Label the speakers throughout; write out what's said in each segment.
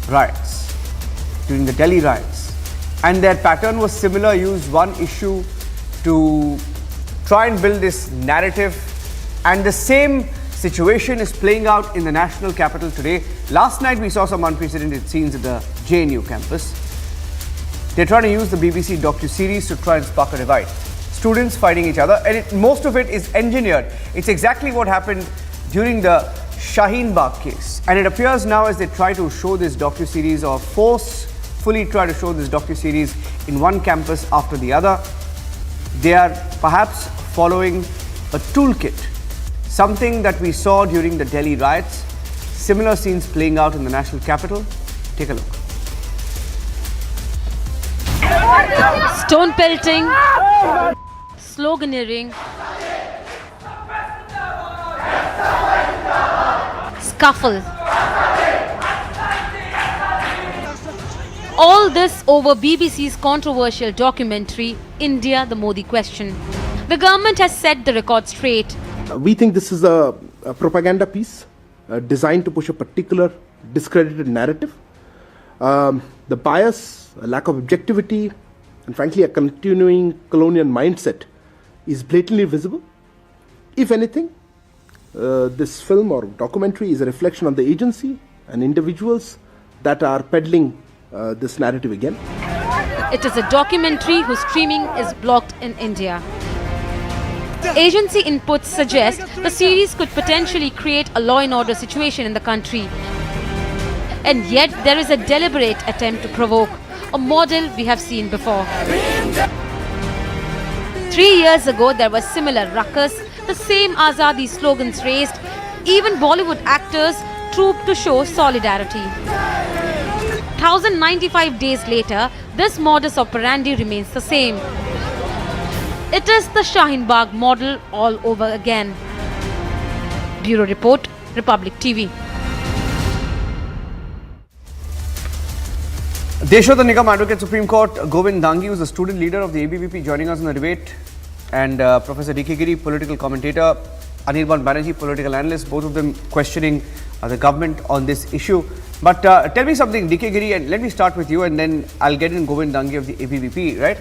Speaker 1: riots, during the Delhi riots. And their pattern was similar, used one issue to try and build this narrative. And the same situation is playing out in the national capital today. Last night we saw some unprecedented scenes at the JNU campus. They're trying to use the BBC docuseries to try and spark a divide. Students fighting each other, and most of it is engineered. It's exactly what happened during the Shaheen Bagh case. And it appears now, as they try to show this docuseries, or forcefully try to show this docuseries in one campus after the other, they are perhaps following a toolkit, something that we saw during the Delhi riots. Similar scenes playing out in the national capital. Take a look.
Speaker 2: Stone pelting, sloganeering, scuffle. All this over BBC's controversial documentary, India, the Modi Question. The government has set the record straight.
Speaker 3: We think this is a propaganda piece designed to push a particular discredited narrative. The bias, a lack of objectivity, and frankly a continuing colonial mindset is blatantly visible. If anything, this film or documentary is a reflection on the agency and individuals that are peddling this narrative again.
Speaker 2: It is a documentary whose streaming is blocked in India. Agency inputs suggest the series could potentially create a law and order situation in the country. And yet there is a deliberate attempt to provoke, a model we have seen before. 3 years ago there was similar ruckus, the same Azadi slogans raised, even Bollywood actors trooped to show solidarity. 1095 days later, this modus operandi remains the same. It is the Shaheen Bagh model all over again. Bureau Report, Republic TV.
Speaker 1: Deshodha Nigam Advocate Supreme Court Govind Dangi, who is the student leader of the ABVP, joining us in the debate, and Professor D.K. Giri, political commentator, Anirban Banerjee, political analyst, both of them questioning the government on this issue. But tell me something, D.K. Giri, and let me start with you, and then I'll get in Govind Dangi of the ABVP, right?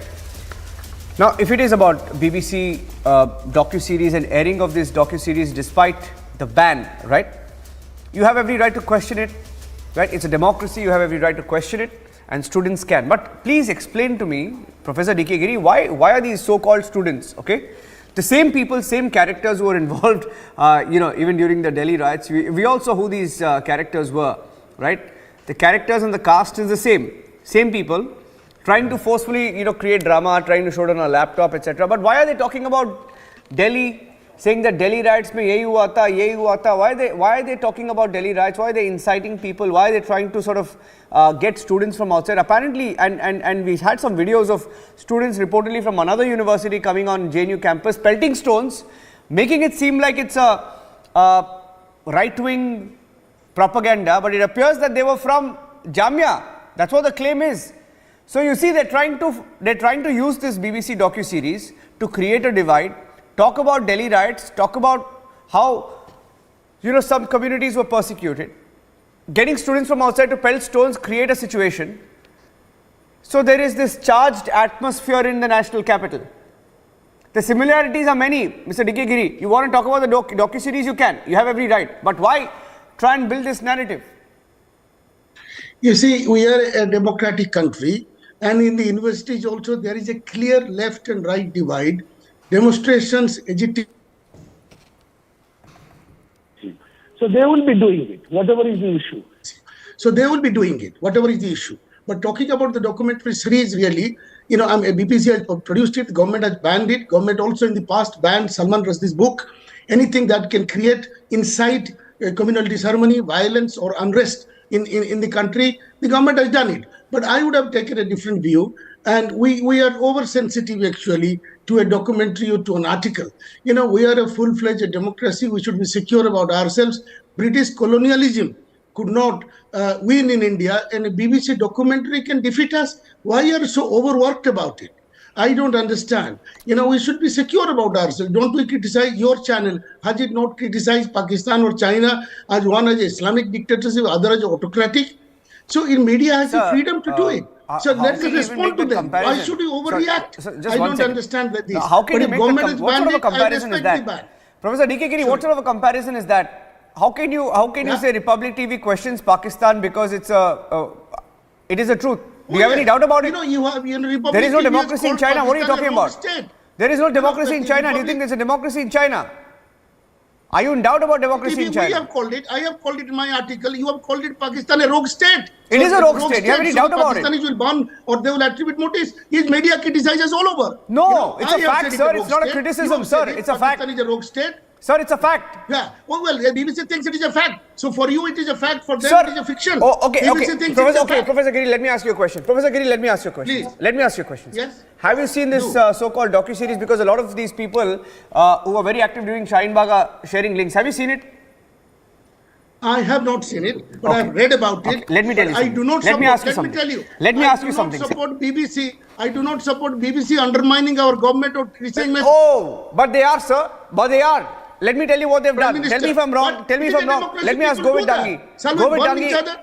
Speaker 1: Now, if it is about BBC docuseries and airing of this docuseries despite the ban, right? You have every right to question it, right? It's a democracy, you have every right to question it, and students can. But please explain to me, Professor D.K. Giri, why are these so-called students, okay? The same people, same characters who were involved, even during the Delhi riots. We all saw who these characters were, right? The characters and the cast is the same people, trying to forcefully, create drama, trying to show it on a laptop, etc. But why are they talking about Delhi, saying that Delhi riots mein yehi hua tha? Why are they talking about Delhi riots? Why are they inciting people? Why are they trying to sort of get students from outside? Apparently, and we had some videos of students reportedly from another university coming on JNU campus, pelting stones, making it seem like it's a right-wing propaganda, but it appears that they were from Jamia. That's what the claim is. So you see, they're trying to use this BBC docuseries to create a divide, talk about Delhi riots, talk about how some communities were persecuted, getting students from outside to pelt stones, create a situation. So there is this charged atmosphere in the national capital. The similarities are many, Mr. D.K. Giri. You want to talk about the docuseries, you can. You have every right. But why try and build this narrative?
Speaker 4: You see, we are a democratic country. And in the universities also, there is a clear left and right divide. Demonstrations, agitation.
Speaker 5: So they will be doing it, whatever is the issue.
Speaker 4: So they will be doing it, whatever is the issue. But talking about the documentary series, really, BBC has produced it, government has banned it. Government also in the past banned Salman Rushdie's book. Anything that can create, incite communal disharmony, violence or unrest in the country, the government has done it. But I would have taken a different view, and we are oversensitive actually to a documentary or to an article. We are a full-fledged democracy. We should be secure about ourselves. British colonialism could not win in India, and a BBC documentary can defeat us. Why are you so overworked about it? I don't understand. We should be secure about ourselves. Don't we criticize your channel? Has it not criticized Pakistan or China as one as Islamic dictatorship, other as autocratic? So in media has the
Speaker 1: Sir,
Speaker 4: freedom to do it. So
Speaker 1: how
Speaker 4: let's
Speaker 1: can you even
Speaker 4: respond
Speaker 1: make
Speaker 4: to
Speaker 1: the
Speaker 4: them. Why
Speaker 1: comparison?
Speaker 4: should you overreact?
Speaker 1: Sir, just
Speaker 4: I
Speaker 1: one
Speaker 4: don't
Speaker 1: second.
Speaker 4: understand that this.
Speaker 1: How can
Speaker 4: But
Speaker 1: you
Speaker 4: if
Speaker 1: make
Speaker 4: government
Speaker 1: the
Speaker 4: has
Speaker 1: what sort
Speaker 4: banned
Speaker 1: of a
Speaker 4: it, I
Speaker 1: comparison is
Speaker 4: respect the
Speaker 1: that?
Speaker 4: ban.
Speaker 1: Professor D.K. Giri, what sort of a comparison is that? How can you
Speaker 4: Yeah.
Speaker 1: say Republic TV questions Pakistan because it is a truth? Do you have any
Speaker 4: yes.
Speaker 1: doubt about it?
Speaker 4: You know, you have Republic
Speaker 1: There is no
Speaker 4: TV has
Speaker 1: democracy in
Speaker 4: called
Speaker 1: China. What are you
Speaker 4: Pakistan
Speaker 1: talking
Speaker 4: a rogue
Speaker 1: about?
Speaker 4: state.
Speaker 1: There is no democracy in
Speaker 4: the
Speaker 1: China. Do you
Speaker 4: Republic-
Speaker 1: think there's a democracy in China? Are you in doubt about democracy in
Speaker 4: We
Speaker 1: China?
Speaker 4: have called it. I have called it in my article. You have called it Pakistan a rogue state.
Speaker 1: It is a rogue state. You have any doubt about it?
Speaker 4: Pakistanis will ban or they will attribute notice. His media criticizes all over.
Speaker 1: No, it's
Speaker 4: I
Speaker 1: a
Speaker 4: have
Speaker 1: fact,
Speaker 4: said
Speaker 1: sir.
Speaker 4: rogue
Speaker 1: It's not a
Speaker 4: state.
Speaker 1: criticism,
Speaker 4: You have
Speaker 1: sir.
Speaker 4: said
Speaker 1: It's a fact.
Speaker 4: Pakistan is a rogue state.
Speaker 1: Sir, it's a fact.
Speaker 4: Yeah. Oh, well, BBC thinks it is a fact. So for you, it is a fact. For them,
Speaker 1: Sir,
Speaker 4: it is a fiction.
Speaker 1: oh, okay,
Speaker 4: BBC
Speaker 1: okay.
Speaker 4: thinks
Speaker 1: Professor,
Speaker 4: it's a
Speaker 1: okay,
Speaker 4: fact.
Speaker 1: Professor Giri, let me ask you a question. Professor Giri, let me ask you a question.
Speaker 4: Please.
Speaker 1: Let me ask you a question.
Speaker 4: Yes.
Speaker 1: Have you seen this so-called docuseries? Because a lot of these people who are very active during Shaheen Bagh are sharing links. Have you seen it?
Speaker 4: I have not seen it, but I have read about it.
Speaker 1: Okay, let me tell you
Speaker 4: But I
Speaker 1: something.
Speaker 4: do not
Speaker 1: Let me
Speaker 4: support.
Speaker 1: ask you
Speaker 4: Let me
Speaker 1: something.
Speaker 4: tell you.
Speaker 1: Let me ask you something,
Speaker 4: I
Speaker 1: sir.
Speaker 4: do not support BBC. I do not support BBC undermining our government or criticizing.
Speaker 1: Oh, but they are, sir. But they are. Let me tell you what they've
Speaker 4: Prime
Speaker 1: done.
Speaker 4: Minister,
Speaker 1: Tell me if I'm wrong.
Speaker 4: but
Speaker 1: Tell me
Speaker 4: it
Speaker 1: if
Speaker 4: is
Speaker 1: I'm
Speaker 4: a
Speaker 1: wrong.
Speaker 4: democracy,
Speaker 1: Let me ask
Speaker 4: people
Speaker 1: Govind
Speaker 4: do that.
Speaker 1: Dangi.
Speaker 4: Shall we
Speaker 1: Govind
Speaker 4: burn each
Speaker 1: Dangi.
Speaker 4: other?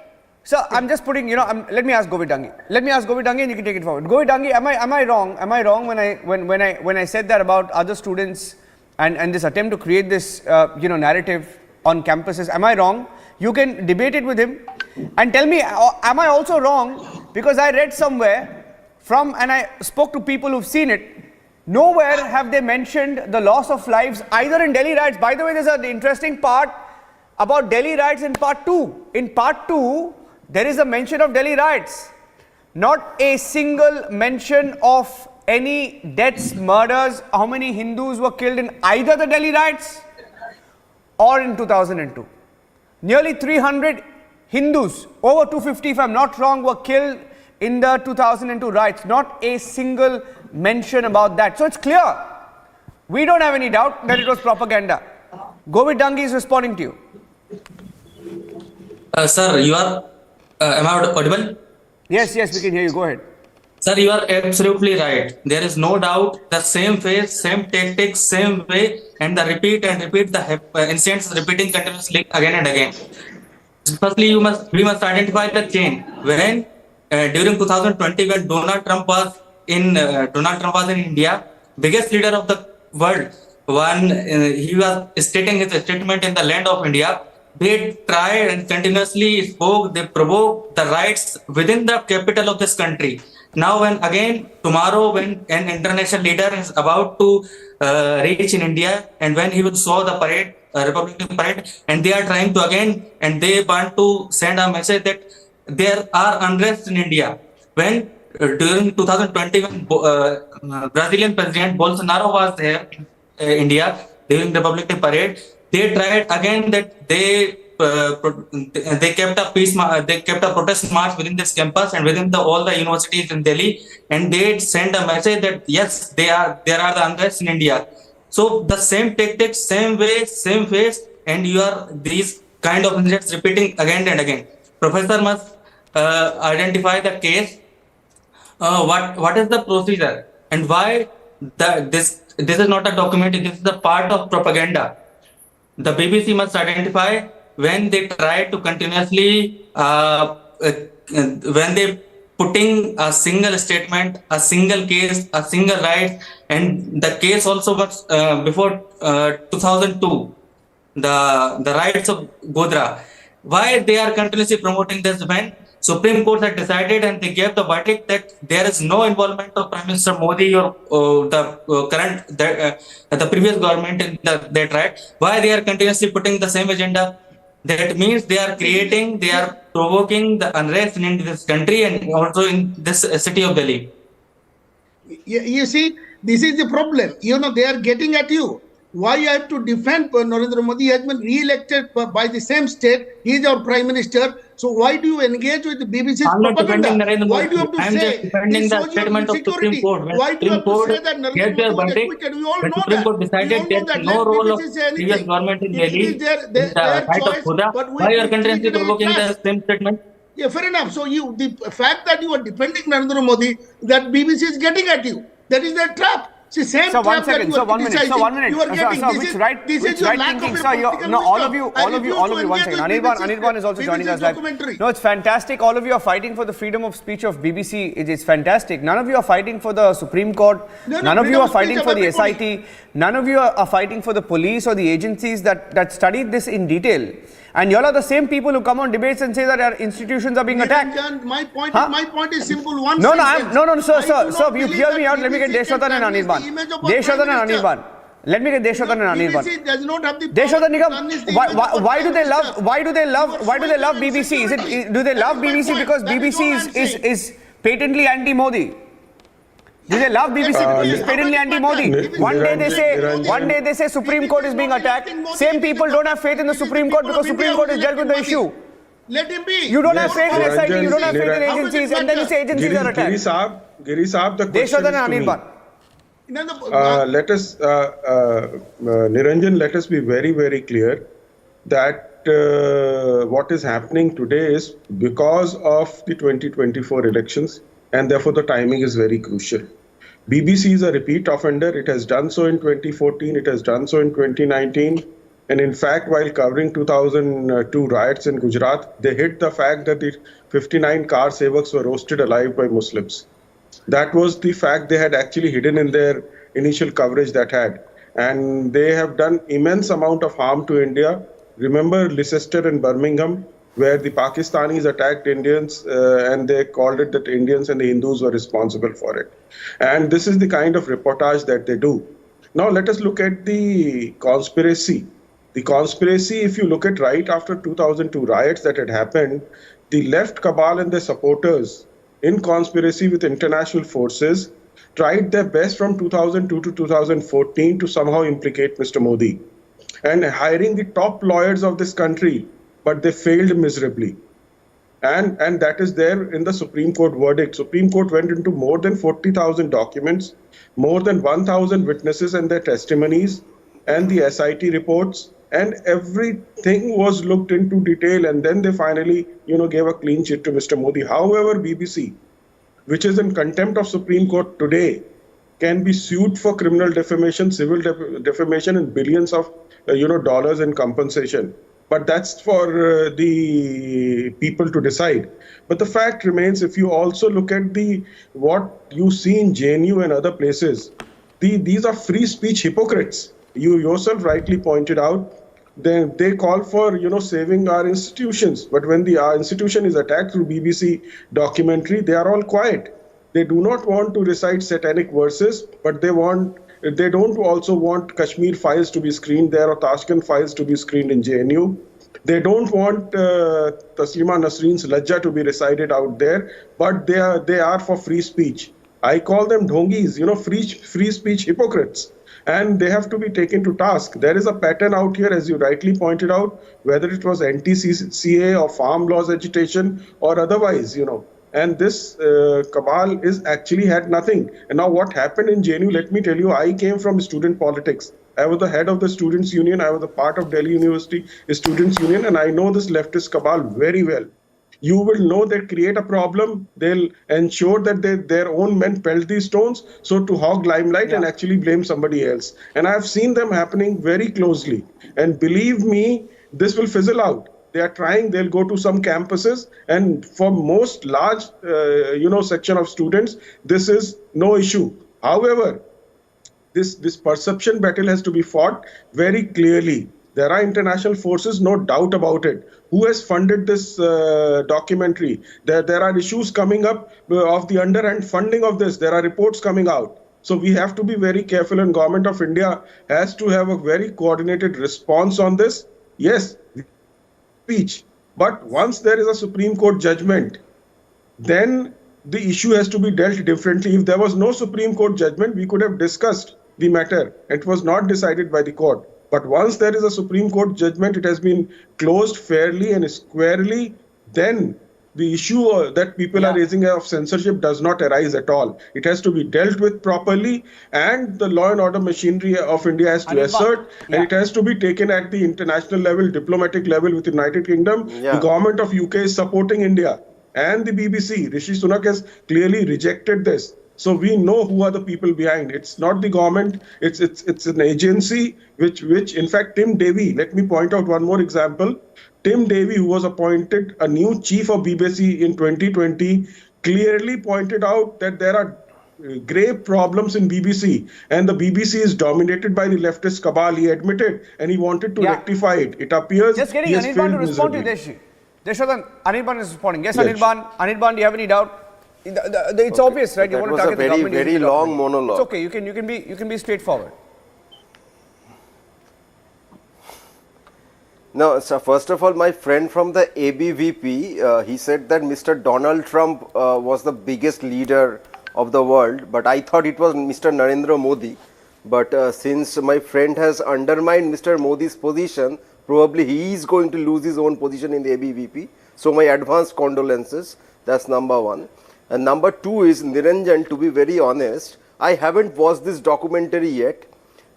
Speaker 1: Sir, I'm just putting, let me ask Govind Dangi. Let me ask Govind Dangi and you can take it forward. Govind Dangi, am I wrong? Am I wrong when I said that about other students and this attempt to create this narrative on campuses? Am I wrong? You can debate it with him and tell me, am I also wrong? Because I read somewhere and I spoke to people who've seen it. Nowhere have they mentioned the loss of lives either in Delhi riots. By the way, there's an interesting part about Delhi riots in part 2. In part 2, there is a mention of Delhi riots. Not a single mention of any deaths, murders, how many Hindus were killed in either the Delhi riots or in 2002. Nearly 300 Hindus, over 250 if I'm not wrong, were killed in the 2002 riots. Not a single mention about that. So it's clear. We don't have any doubt that it was propaganda. Govind Dangi is responding to you.
Speaker 6: Sir, you are, am I audible?
Speaker 1: Yes, we can hear you. Go ahead.
Speaker 6: Sir, you are absolutely right. There is no doubt the same face, same tactics, same way, and the repeat the incidents repeating continuously again and again. Firstly, we must identify the chain. When during 2020, when Donald Trump was in India, biggest leader of the world, he was stating his statement in the land of India. They tried and continuously spoke, they provoked the riots within the capital of this country. Now, tomorrow, when an international leader is about to reach in India, and when he will saw the parade, Republican parade, and they are trying to and they want to send a message that there are unrest in India. When during 2020, when Brazilian President Bolsonaro was there in India during the Republican parade, they tried again that they kept a protest march within this campus and within all the universities in Delhi, and they sent a message that yes, there are the unrest in India. So the same tactics, same way, same face, and you are these kind of incidents repeating again and again. Professor must identify the case. What is the procedure and why this is not a document? This is a part of propaganda. The BBC must identify when they try to continuously when they putting a single statement, a single case, a single right, and the case also was before 2002, the rights of Godhra. Why they are continuously promoting this when Supreme Court had decided and they gave the verdict that there is no involvement of Prime Minister Modi or the previous government in that right. Why they are continuously putting the same agenda? That means they are provoking the unrest in this country and also in this city of Delhi.
Speaker 4: You see, this is the problem. They are getting at you. Why I have to defend Narendra Modi? He has been re-elected by the same state. He is our Prime Minister. So why do you engage with the BBC's propaganda? Why do you have to say
Speaker 6: defending the statement of Supreme Court?
Speaker 4: Why do you have to say that Narendra Modi was acquitted? We all know
Speaker 6: Supreme Court decided there is no role of previous government in Delhi in the right of Godhra. Why you are continuously provoking the same statement?
Speaker 4: Yeah, fair enough. So the fact that you are defending Narendra Modi, that BBC is getting at you. That is their trap. See, same
Speaker 1: Sir, one
Speaker 4: trap that
Speaker 1: second.
Speaker 4: you
Speaker 1: Sir,
Speaker 4: are
Speaker 1: 1 minute. Sir,
Speaker 4: criticizing,
Speaker 1: 1 minute.
Speaker 4: you are
Speaker 1: Sir,
Speaker 4: getting.
Speaker 1: sir,
Speaker 4: This
Speaker 1: which
Speaker 4: is-
Speaker 1: right
Speaker 4: this is your lack
Speaker 1: thinking,
Speaker 4: of a
Speaker 1: sir?
Speaker 4: political
Speaker 1: No, all
Speaker 4: wisdom.
Speaker 1: of you,
Speaker 4: I
Speaker 1: all of
Speaker 4: refuse
Speaker 1: you.
Speaker 4: to
Speaker 1: 1
Speaker 4: engage
Speaker 1: second.
Speaker 4: with
Speaker 1: Anirban is also
Speaker 4: BBC's
Speaker 1: joining us live.
Speaker 4: documentary.
Speaker 1: No, it's fantastic. All of you are fighting for the freedom of speech of BBC. It's fantastic. None of you are fighting for the Supreme Court.
Speaker 4: No,
Speaker 1: None of you
Speaker 4: freedom
Speaker 1: are
Speaker 4: of
Speaker 1: fighting
Speaker 4: speech
Speaker 1: for
Speaker 4: of
Speaker 1: the
Speaker 4: everybody.
Speaker 1: SIT. None of you are fighting for the police or the agencies that studied this in detail. And you all are the same people who come on debates and say that our institutions are being attacked.
Speaker 4: Niranjan, my point,
Speaker 1: Huh?
Speaker 4: my point is simple. One
Speaker 1: No,
Speaker 4: sentence.
Speaker 1: no, sir,
Speaker 4: I do not
Speaker 1: you
Speaker 4: believe
Speaker 1: hear me
Speaker 4: that
Speaker 1: out. Let me get
Speaker 4: BBC can
Speaker 1: Deshwatan and
Speaker 4: tarnish the
Speaker 1: Anirban.
Speaker 4: image of our
Speaker 1: Deshwatan
Speaker 4: Prime
Speaker 1: and
Speaker 4: Minister.
Speaker 1: Anirban. Let me get Deshwatan and Anirban.
Speaker 4: BBC does not have the power
Speaker 1: Deshwatan
Speaker 4: to
Speaker 1: Nigam,
Speaker 4: tarnish the image of our
Speaker 1: why do
Speaker 4: Prime
Speaker 1: they love?
Speaker 4: Minister.
Speaker 1: Why do they love? Why do they love
Speaker 4: You are
Speaker 1: BBC?
Speaker 4: showing insecurity.
Speaker 1: Do they
Speaker 4: That
Speaker 1: love
Speaker 4: is my
Speaker 1: BBC
Speaker 4: point.
Speaker 1: because
Speaker 4: That is
Speaker 1: BBC
Speaker 4: all I'm saying.
Speaker 1: is patently anti-Modi? Do they love BBC because it's patently anti-Modi? One day they say Supreme Court is being attacked. Same people don't have faith in the Supreme Court because Supreme Court has dealt with the issue.
Speaker 4: Let him be.
Speaker 1: You don't have faith in
Speaker 7: Niranjan,
Speaker 1: SIT. You don't have faith in
Speaker 7: Niranjan.
Speaker 1: agencies, and then you say agencies are
Speaker 7: Giri
Speaker 1: attacked.
Speaker 7: Saab, the question
Speaker 1: Deshwatan
Speaker 7: is
Speaker 1: and
Speaker 7: to me.
Speaker 1: Anirban.
Speaker 7: Let us, Niranjan, let us be very, very clear that what is happening today is because of the 2024 elections, and therefore the timing is very crucial. BBC is a repeat offender. It has done so in 2014. It has done so in 2019. And in fact, while covering 2002 riots in Gujarat, they hid the fact that the 59 car sevaks were roasted alive by Muslims. That was the fact they had actually hidden in their initial coverage that had. And they have done immense amount of harm to India. Remember Leicester and Birmingham, where the Pakistanis attacked Indians and they called it that Indians and the Hindus were responsible for it. And this is the kind of reportage that they do. Now let us look at the conspiracy. The conspiracy, if you look at right after 2002 riots that had happened, the left cabal and their supporters in conspiracy with international forces tried their best from 2002 to 2014 to somehow implicate Mr. Modi and hiring the top lawyers of this country, but they failed miserably. And that is there in the Supreme Court verdict. Supreme Court went into more than 40,000 documents, more than 1,000 witnesses and their testimonies, and the SIT reports, and everything was looked into detail, and then they finally, gave a clean sheet to Mr. Modi. However, BBC, which is in contempt of Supreme Court today, can be sued for criminal defamation, civil defamation, and billions of dollars in compensation. But that's for the people to decide. But the fact remains, if you also look at what you see in JNU and other places, these are free speech hypocrites. You yourself rightly pointed out, they call for saving our institutions. But when our institution is attacked through BBC documentary, they are all quiet. They do not want to recite satanic verses, but they don't also want Kashmir files to be screened there or Tashkent files to be screened in JNU. They don't want Taslima Nasreen's Lajja to be recited out there, but they are for free speech. I call them dhongis, free speech hypocrites. And they have to be taken to task. There is a pattern out here, as you rightly pointed out, whether it was anti-CA or farm laws agitation or otherwise, And this cabal is actually had nothing. And now what happened in JNU, let me tell you, I came from student politics. I was the head of the Students' Union. I was a part of Delhi University Students' Union, and I know this leftist cabal very well. You will know they create a problem. They'll ensure that their own men pelt these stones, so to hog limelight and actually blame somebody else. And I've seen them happening very closely. And believe me, this will fizzle out. They are trying, they'll go to some campuses, and for most large, section of students, this is no issue. However, this perception battle has to be fought very clearly. There are international forces, no doubt about it. Who has funded this documentary? There are issues coming up of the underhand funding of this. There are reports coming out. So we have to be very careful, and Government of India has to have a very coordinated response on this. Yes, speech. But once there is a Supreme Court judgment, then the issue has to be dealt differently. If there was no Supreme Court judgment, we could have discussed the matter. It was not decided by the court. But once there is a Supreme Court judgment, it has been closed fairly and squarely, then the issue that people are raising of censorship does not arise at all. It has to be dealt with properly, and the law and order machinery of India has to assert, and it has to be taken at the international level, diplomatic level with the United Kingdom. The government of UK is supporting India, and the BBC. Rishi Sunak has clearly rejected this. So we know who are the people behind. It's not the government. It's an agency which in fact Tim Davie. Let me point out one more example. Tim Davie, who was appointed a new chief of BBC in 2020, clearly pointed out that there are grave problems in BBC, and the BBC is dominated by the leftist cabal. He admitted, and he wanted to rectify it. It appears
Speaker 1: just getting
Speaker 7: he has
Speaker 1: Anirban to
Speaker 7: failed
Speaker 1: respond to
Speaker 7: miserably.
Speaker 1: Deshadan, Anirban is responding. Yes,
Speaker 7: Yes.
Speaker 1: Anirban, do you have any doubt? It's obvious, right? You
Speaker 8: That
Speaker 1: want to
Speaker 8: was a
Speaker 1: target the
Speaker 8: very,
Speaker 1: government.
Speaker 8: very
Speaker 1: using the
Speaker 8: long
Speaker 1: document.
Speaker 8: monologue.
Speaker 1: It's okay. You can be straightforward.
Speaker 8: No, so first of all, my friend from the ABVP, he said that Mr. Donald Trump was the biggest leader of the world, but I thought it was Mr. Narendra Modi. But since my friend has undermined Mr. Modi's position, probably he is going to lose his own position in the ABVP. So my advanced condolences. That's number one. And number two is, Niranjan, to be very honest, I haven't watched this documentary yet.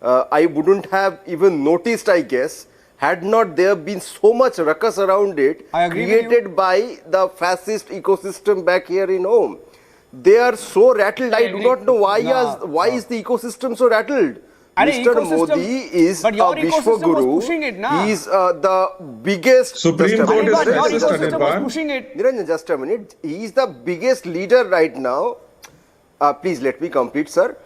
Speaker 8: I wouldn't have even noticed, I guess, had not there been so much ruckus around it created by the fascist ecosystem back here in home. They are so rattled. I do not know why is the ecosystem so rattled. Mr. Modi is a Vishwa Guru. He is the biggest.
Speaker 7: Supreme Court is
Speaker 1: ecosystem was pushing it.
Speaker 8: Niranjan, just a minute. He is the biggest leader right now. Please let me complete, sir.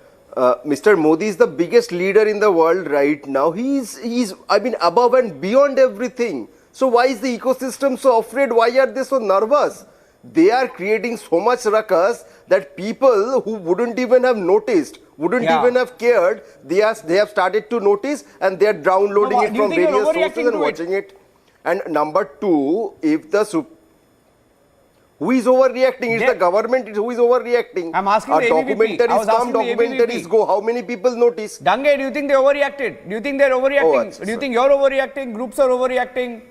Speaker 8: Mr. Modi is the biggest leader in the world right now. He's I mean, above and beyond everything. So why is the ecosystem so afraid? Why are they so nervous? They are creating so much ruckus that people who wouldn't even have noticed, wouldn't even have cared, they have started to notice, and they are downloading it from various sources and watching it. And number two, if the who is overreacting? It's the government who is overreacting.
Speaker 1: I'm asking the ABVP.
Speaker 8: Documentaries come, documentaries go. How many people notice?
Speaker 1: Dange, do you think they overreacted? Do you think they're overreacting?
Speaker 8: Oh,
Speaker 1: do you think you're overreacting? Groups are overreacting?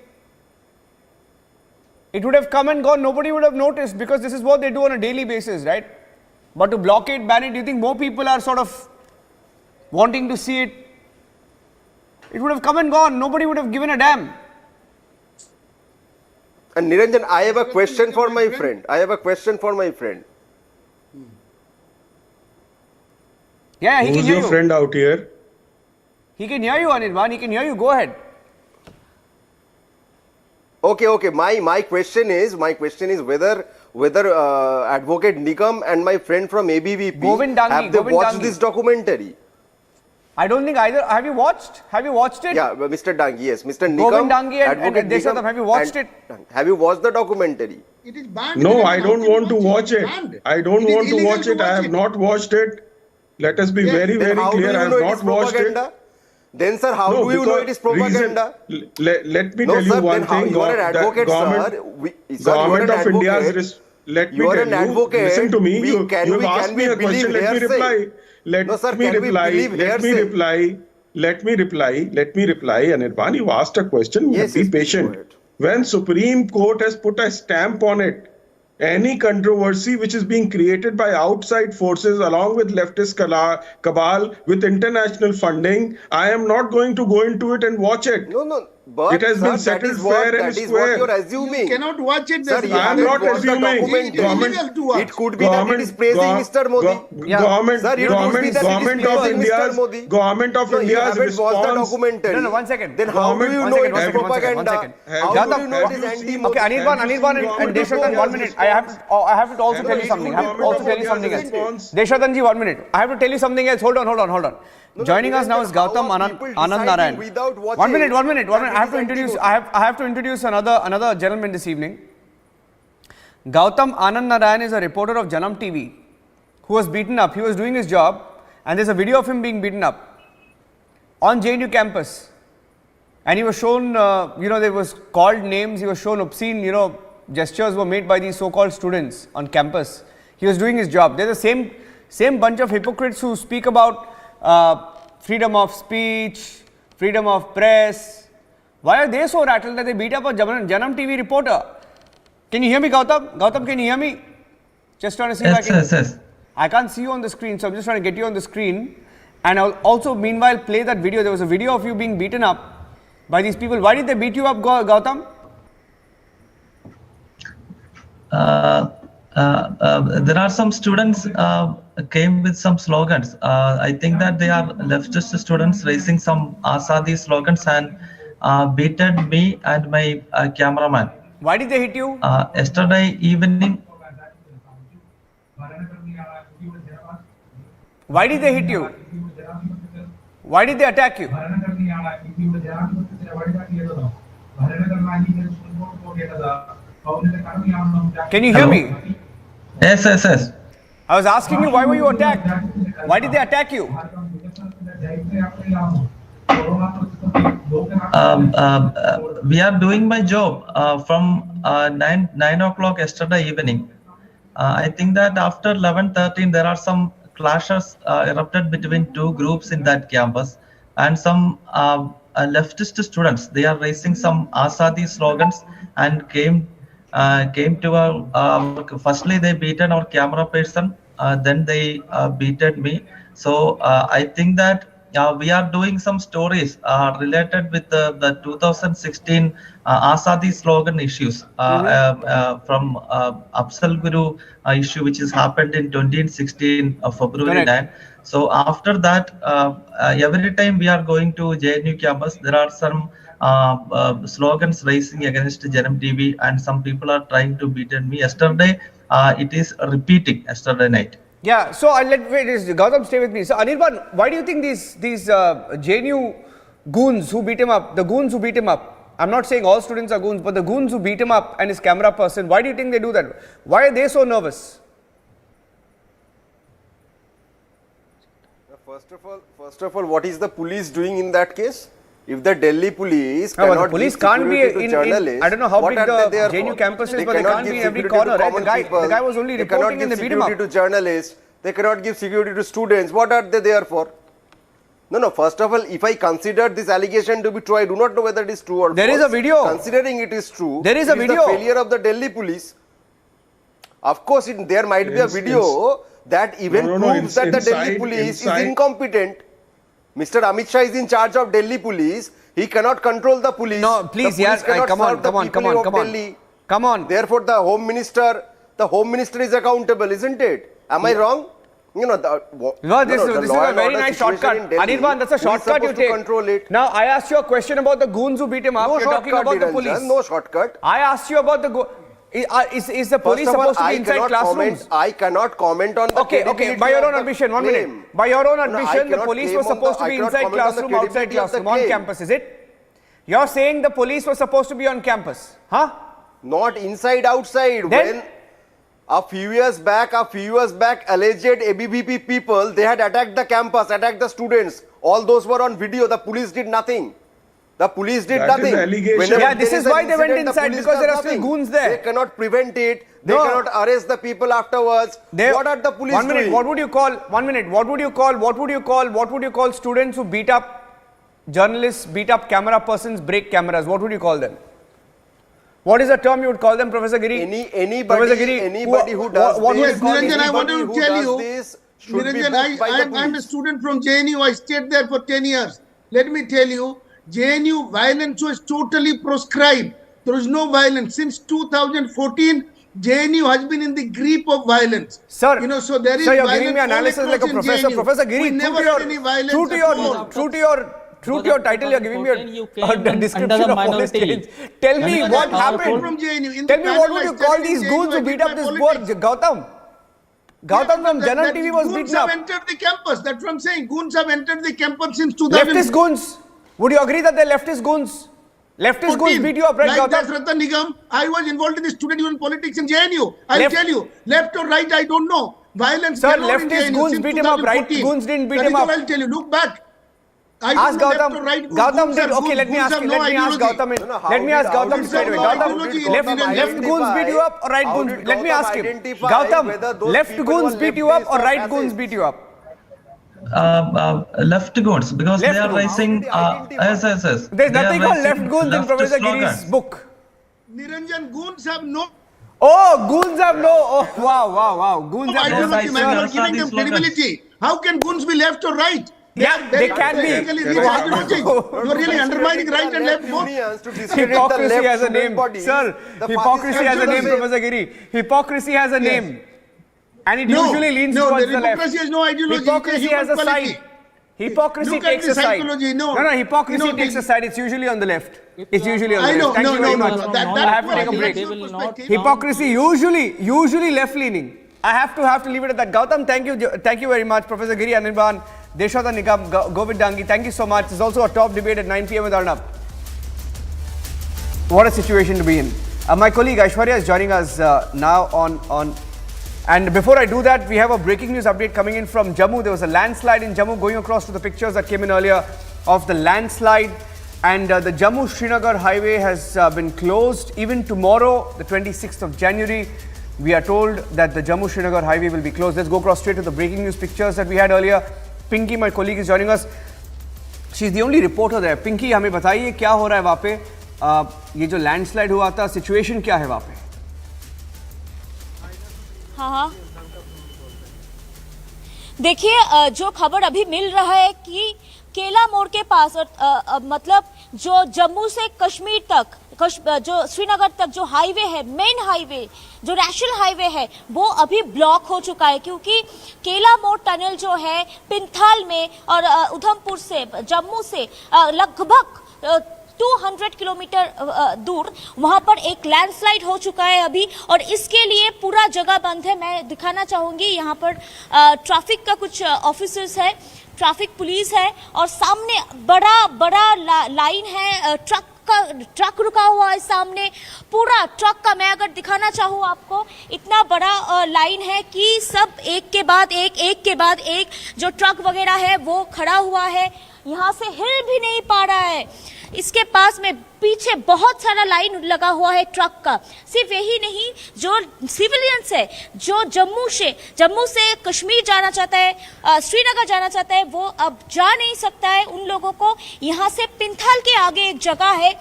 Speaker 1: It would have come and gone. Nobody would have noticed because this is what they do on a daily basis, right? But to blockade, ban it, do you think more people are sort of wanting to see it? It would have come and gone. Nobody would have given a damn.
Speaker 8: And Niranjan, I have a question for my friend.
Speaker 1: Yeah, he can
Speaker 7: Who's
Speaker 1: hear
Speaker 7: your
Speaker 1: you.
Speaker 7: friend out here?
Speaker 1: He can hear you, Anirban. He can hear you. Go ahead.
Speaker 8: Okay. My question is whether Advocate Nigam and my friend from ABVP have they watched this documentary?
Speaker 1: I don't think either. Have you watched? Have you watched it?
Speaker 8: Yeah, Mr. Dangi, yes, Mr. Nigam.
Speaker 1: Govind Dangi and
Speaker 8: Advocate
Speaker 1: Deshadan,
Speaker 8: Nigam,
Speaker 1: have you watched it?
Speaker 8: Have you watched the documentary?
Speaker 4: It is banned.
Speaker 7: No, I don't want to watch it.
Speaker 4: Banned.
Speaker 7: I don't
Speaker 4: It is
Speaker 7: want to
Speaker 4: illegal
Speaker 7: watch it. I have not watched it. Let us be very,
Speaker 8: Then
Speaker 7: very
Speaker 8: how do
Speaker 7: clear.
Speaker 8: you
Speaker 7: I have
Speaker 8: know it
Speaker 7: not
Speaker 8: is
Speaker 7: watched it.
Speaker 8: propaganda? Then, sir, how do you know it is propaganda?
Speaker 7: Let me
Speaker 8: No,
Speaker 7: tell
Speaker 8: sir,
Speaker 7: you one
Speaker 8: then how
Speaker 7: thing.
Speaker 8: you are an advocate, sir.
Speaker 7: Government of India is. Let me
Speaker 8: You are
Speaker 7: tell
Speaker 8: an
Speaker 7: you.
Speaker 8: advocate.
Speaker 7: Listen to me. You have asked
Speaker 8: can
Speaker 7: me
Speaker 8: we
Speaker 7: a question.
Speaker 8: believe
Speaker 7: Let me
Speaker 8: hearsay?
Speaker 7: reply. Let
Speaker 8: No, sir,
Speaker 7: me
Speaker 8: can we
Speaker 7: reply.
Speaker 8: believe
Speaker 7: Let me
Speaker 8: hearsay?
Speaker 7: reply. Let me reply. Anirban, you asked a question.
Speaker 8: Yes,
Speaker 7: Be
Speaker 8: yes, please
Speaker 7: patient.
Speaker 8: go ahead.
Speaker 7: When Supreme Court has put a stamp on it, any controversy which is being created by outside forces along with leftist cabal with international funding, I am not going to go into it and watch it.
Speaker 8: No, but
Speaker 7: It has
Speaker 8: sir,
Speaker 7: been settled fair and
Speaker 8: that is
Speaker 7: square.
Speaker 8: what you're assuming.
Speaker 4: You cannot watch it.
Speaker 8: Sir,
Speaker 4: This
Speaker 8: you
Speaker 7: I am
Speaker 8: haven't
Speaker 7: not
Speaker 8: watched the
Speaker 7: assuming.
Speaker 8: documentary.
Speaker 4: Illegal to watch.
Speaker 8: It could be that it is praising Mr. Modi.
Speaker 1: Sir, you don't
Speaker 8: be that it is praising Mr. Modi.
Speaker 7: Government of
Speaker 8: No, you
Speaker 7: India's
Speaker 8: haven't watched the
Speaker 7: response.
Speaker 8: documentary.
Speaker 1: No, 1 second.
Speaker 8: Then how do you know it is propaganda? How do you know it is
Speaker 7: Have you seen-
Speaker 8: anti-Modi?
Speaker 1: Okay, Anirban and Deshadan, 1 minute. I have to also
Speaker 7: Have
Speaker 1: tell
Speaker 7: you
Speaker 1: you something.
Speaker 7: seen
Speaker 1: I have to also
Speaker 7: government
Speaker 1: tell you
Speaker 7: of
Speaker 1: something
Speaker 7: India's
Speaker 1: else.
Speaker 7: response?
Speaker 1: Deshadanji, 1 minute. I have to tell you something else. Hold on. Joining us now is Gautam Anand Narayan. 1 minute. I have to introduce another gentleman this evening. Gautam Anand Narayan is a reporter of Janam TV who was beaten up. He was doing his job and there's a video of him being beaten up on JNU campus. And he was shown, there was called names, he was shown obscene, gestures were made by these so-called students on campus. He was doing his job. They're the same bunch of hypocrites who speak about freedom of speech, freedom of press. Why are they so rattled that they beat up a Janam TV reporter? Can you hear me, Gautam? Gautam, can you hear me? Just trying to see if I can.
Speaker 9: Yes.
Speaker 1: I can't see you on the screen, so I'm just trying to get you on the screen. And I'll also, meanwhile, play that video. There was a video of you being beaten up by these people. Why did they beat you up, Gautam?
Speaker 9: there are some students came with some slogans. I think that they are leftist students raising some Asadi slogans and beated me and my cameraman.
Speaker 1: Why did they hit you?
Speaker 9: Yesterday evening.
Speaker 1: Why did they hit you? Why did they attack you? Can you hear me?
Speaker 9: Yes, yes, yes.
Speaker 1: I was asking you, why were you attacked? Why did they attack you?
Speaker 9: We are doing my job from 9 o'clock yesterday evening. I think that after 11:13 there are some clashes erupted between two groups in that campus, and some leftist students, they are raising some Asadi slogans and came to our firstly they beaten our camera person, then they beated me. So I think that we are doing some stories related with the 2016 Asadi slogan issues from Afzal Guru issue, which has happened in 2016 February 9. So after that, every time we are going to JNU campus, there are some slogans raising against Janam TV, and some people are trying to beat me. Yesterday, it is repeating yesterday night.
Speaker 1: Yeah, so I'll let Gautam stay with me. So Anirban, why do you think these JNU goons who beat him up, the goons who beat him up, I'm not saying all students are goons, but the goons who beat him up and his camera person, why do you think they do that? Why are they so nervous?
Speaker 8: First of all, what is the police doing in that case? If the Delhi police cannot
Speaker 1: the police
Speaker 8: give
Speaker 1: can't be
Speaker 8: security to journalists,
Speaker 1: I don't know how big
Speaker 8: what
Speaker 1: the
Speaker 8: are they
Speaker 1: JNU campus is,
Speaker 8: They
Speaker 1: but they
Speaker 8: cannot
Speaker 1: can't be
Speaker 8: give
Speaker 1: in every
Speaker 8: security to
Speaker 1: corner, right?
Speaker 8: common people.
Speaker 1: The guy was only
Speaker 8: They
Speaker 1: reporting
Speaker 8: cannot
Speaker 1: and they
Speaker 8: give
Speaker 1: beat him up.
Speaker 8: security to journalists. They cannot give security to students. What are they there for? No. First of all, if I consider this allegation to be true, I do not know whether it is true or false.
Speaker 1: There is a video.
Speaker 8: Considering it is true,
Speaker 1: there is a video.
Speaker 8: The failure of the Delhi police. Of course, there might be a video that even proves that the Delhi police is incompetent. Mr. Amit Shah is in charge of Delhi police. He cannot control the police.
Speaker 1: No, please, yeah, come on.
Speaker 8: Therefore, the home minister is accountable, isn't it? Am I wrong? You know,
Speaker 1: this is a very nice shortcut. Anirban, that's a shortcut you take.
Speaker 8: Control it.
Speaker 1: Now, I asked you a question about the goons who beat him up. You're talking about the police.
Speaker 8: No shortcut.
Speaker 1: I asked you about the is the police supposed to be inside classrooms?
Speaker 8: I cannot comment on the
Speaker 1: Okay. By your own admission, 1 minute. By your own admission, the police were supposed to be inside classroom, outside classroom, on campus, is it? You're saying the police were supposed to be on campus, huh?
Speaker 8: Not inside, outside.
Speaker 1: Then?
Speaker 8: When a few years back, alleged ABVP people, they had attacked the campus, attacked the students. All those were on video. The police did nothing.
Speaker 1: Yeah, this is why they went inside, because there are still goons there.
Speaker 8: They cannot prevent it. They cannot arrest the people afterwards. What are the police doing?
Speaker 1: 1 minute. What would you call students who beat up journalists, beat up camera persons, break cameras? What would you call them? What is the term you would call them, Professor Giri?
Speaker 8: Anybody who does this.
Speaker 4: Niranjan, I want to tell you, Niranjan, I'm a student from JNU. I stayed there for 10 years. Let me tell you, JNU violence was totally proscribed. There is no violence. Since 2014, JNU has been in the grip of violence.
Speaker 1: Sir,
Speaker 4: so there is
Speaker 1: you're
Speaker 4: violence
Speaker 1: giving me analysis like a professor.
Speaker 4: JNU.
Speaker 1: Professor Giri,
Speaker 4: we never had any violence
Speaker 1: true to your title, you're giving me a description of forest change. Tell me what happened.
Speaker 4: From JNU.
Speaker 1: Tell me what would you call these goons who beat up this poor Gautam? Gautam from Janam TV was beaten up.
Speaker 4: Goons have entered the campus. That's what I'm saying. Goons have entered the campus since 2000.
Speaker 1: Leftist goons. Would you agree that they're leftist goons? Leftist goons beat you up, right,
Speaker 4: Gautam?
Speaker 1: Gautam?
Speaker 4: Ratan Nigam, I was involved in the student union politics in JNU. I'll tell you, left or right, I don't know. Violence.
Speaker 1: Sir, leftist goons beat him up, right? Goons didn't beat him up.
Speaker 4: I'll tell you. Look back.
Speaker 1: Ask Gautam. Gautam did. Okay, let me ask Gautam. Let me ask Gautam straight away. Gautam, left goons beat you up or right goons? Let me ask him. Gautam, left goons beat you up or right goons beat you up?
Speaker 9: Left goons, because they are raising. Yes.
Speaker 1: There's nothing called left goons in Professor Giri's book.
Speaker 4: Niranjan, goons have no.
Speaker 1: Oh, goons have no. Oh, wow. Goons have no.
Speaker 4: I'm not giving them credibility. How can goons be left or right?
Speaker 1: Yeah, they can be.
Speaker 4: You're really undermining right and left both.
Speaker 1: Hypocrisy has a name. Sir, hypocrisy has a name, Professor Giri. Hypocrisy has a name. And it usually leans towards the left.
Speaker 4: Hypocrisy has no ideology.
Speaker 1: Hypocrisy has a side. Hypocrisy
Speaker 4: Look at
Speaker 1: takes
Speaker 4: the
Speaker 1: a side.
Speaker 4: psychology. No,
Speaker 1: hypocrisy takes a side. It's usually on the left. It's usually on the
Speaker 4: I know.
Speaker 1: left. Thank you very much. I have to take a break. Hypocrisy usually left-leaning. I have to leave it at that. Gautam, thank you very much. Professor Giri Anirban, Deshwata Nigam, Govind Dangi, thank you so much. There's also a top debate at 9 p.m. with Arnab. What a situation to be in. My colleague Aishwarya is joining us now on. And before I do that, we have a breaking news update coming in from Jammu. There was a landslide in Jammu, going across to the pictures that came in earlier of the landslide. And the Jammu-Srinagar highway has been closed. Even tomorrow, the 26th of January, we are told that the Jammu-Srinagar highway will be closed. Let's go across straight to the breaking news pictures that we had earlier. Pinky, my colleague, is joining us. She is the only reporter there. Pinky, हमें बताइए क्या हो रहा है वहाँ पे? ये जो लैंडस्लाइड हुआ था, सिचुएशन क्या है वहाँ पे?
Speaker 10: हाँ, देखिए जो खबर अभी मिल रहा है कि केला मोड़ के पास मतलब जो जम्मू से कश्मीर तक जो श्रीनगर तक जो हाईवे है, मेन हाईवे जो नेशनल हाईवे है, वो अभी ब्लॉक हो चुका है क्योंकि केला मोड़ टनल जो है पिंथाल में और उधमपुर से जम्मू से लगभग 200 किलोमीटर दूर वहां पर एक लैंडस्लाइड हो चुका है अभी, और इसके लिए पूरा जगह बंद है। मैं दिखाना चाहूंगी, यहाँ पर ट्रैफिक का कुछ ऑफिसर्स है, ट्रैफिक पुलिस है और सामने बड़ा लाइन है, ट्रक रुका हुआ है सामने। पूरा ट्रक का मैं अगर दिखाना चाहूँ आपको, इतना बड़ा लाइन है कि सब एक के बाद एक जो ट्रक वगैरह है वो खड़ा हुआ है, यहाँ से हिल भी नहीं पा रहा है। इसके पास में पीछे बहुत सारा लाइन लगा हुआ है ट्रक का। सिर्फ यही नहीं, जो सिविलियंस है जो जम्मू से कश्मीर जाना चाहता है, श्रीनगर जाना चाहता है, वो अब जा नहीं सकता है। उन लोगों को यहाँ से पिंथाल के आगे एक जगह है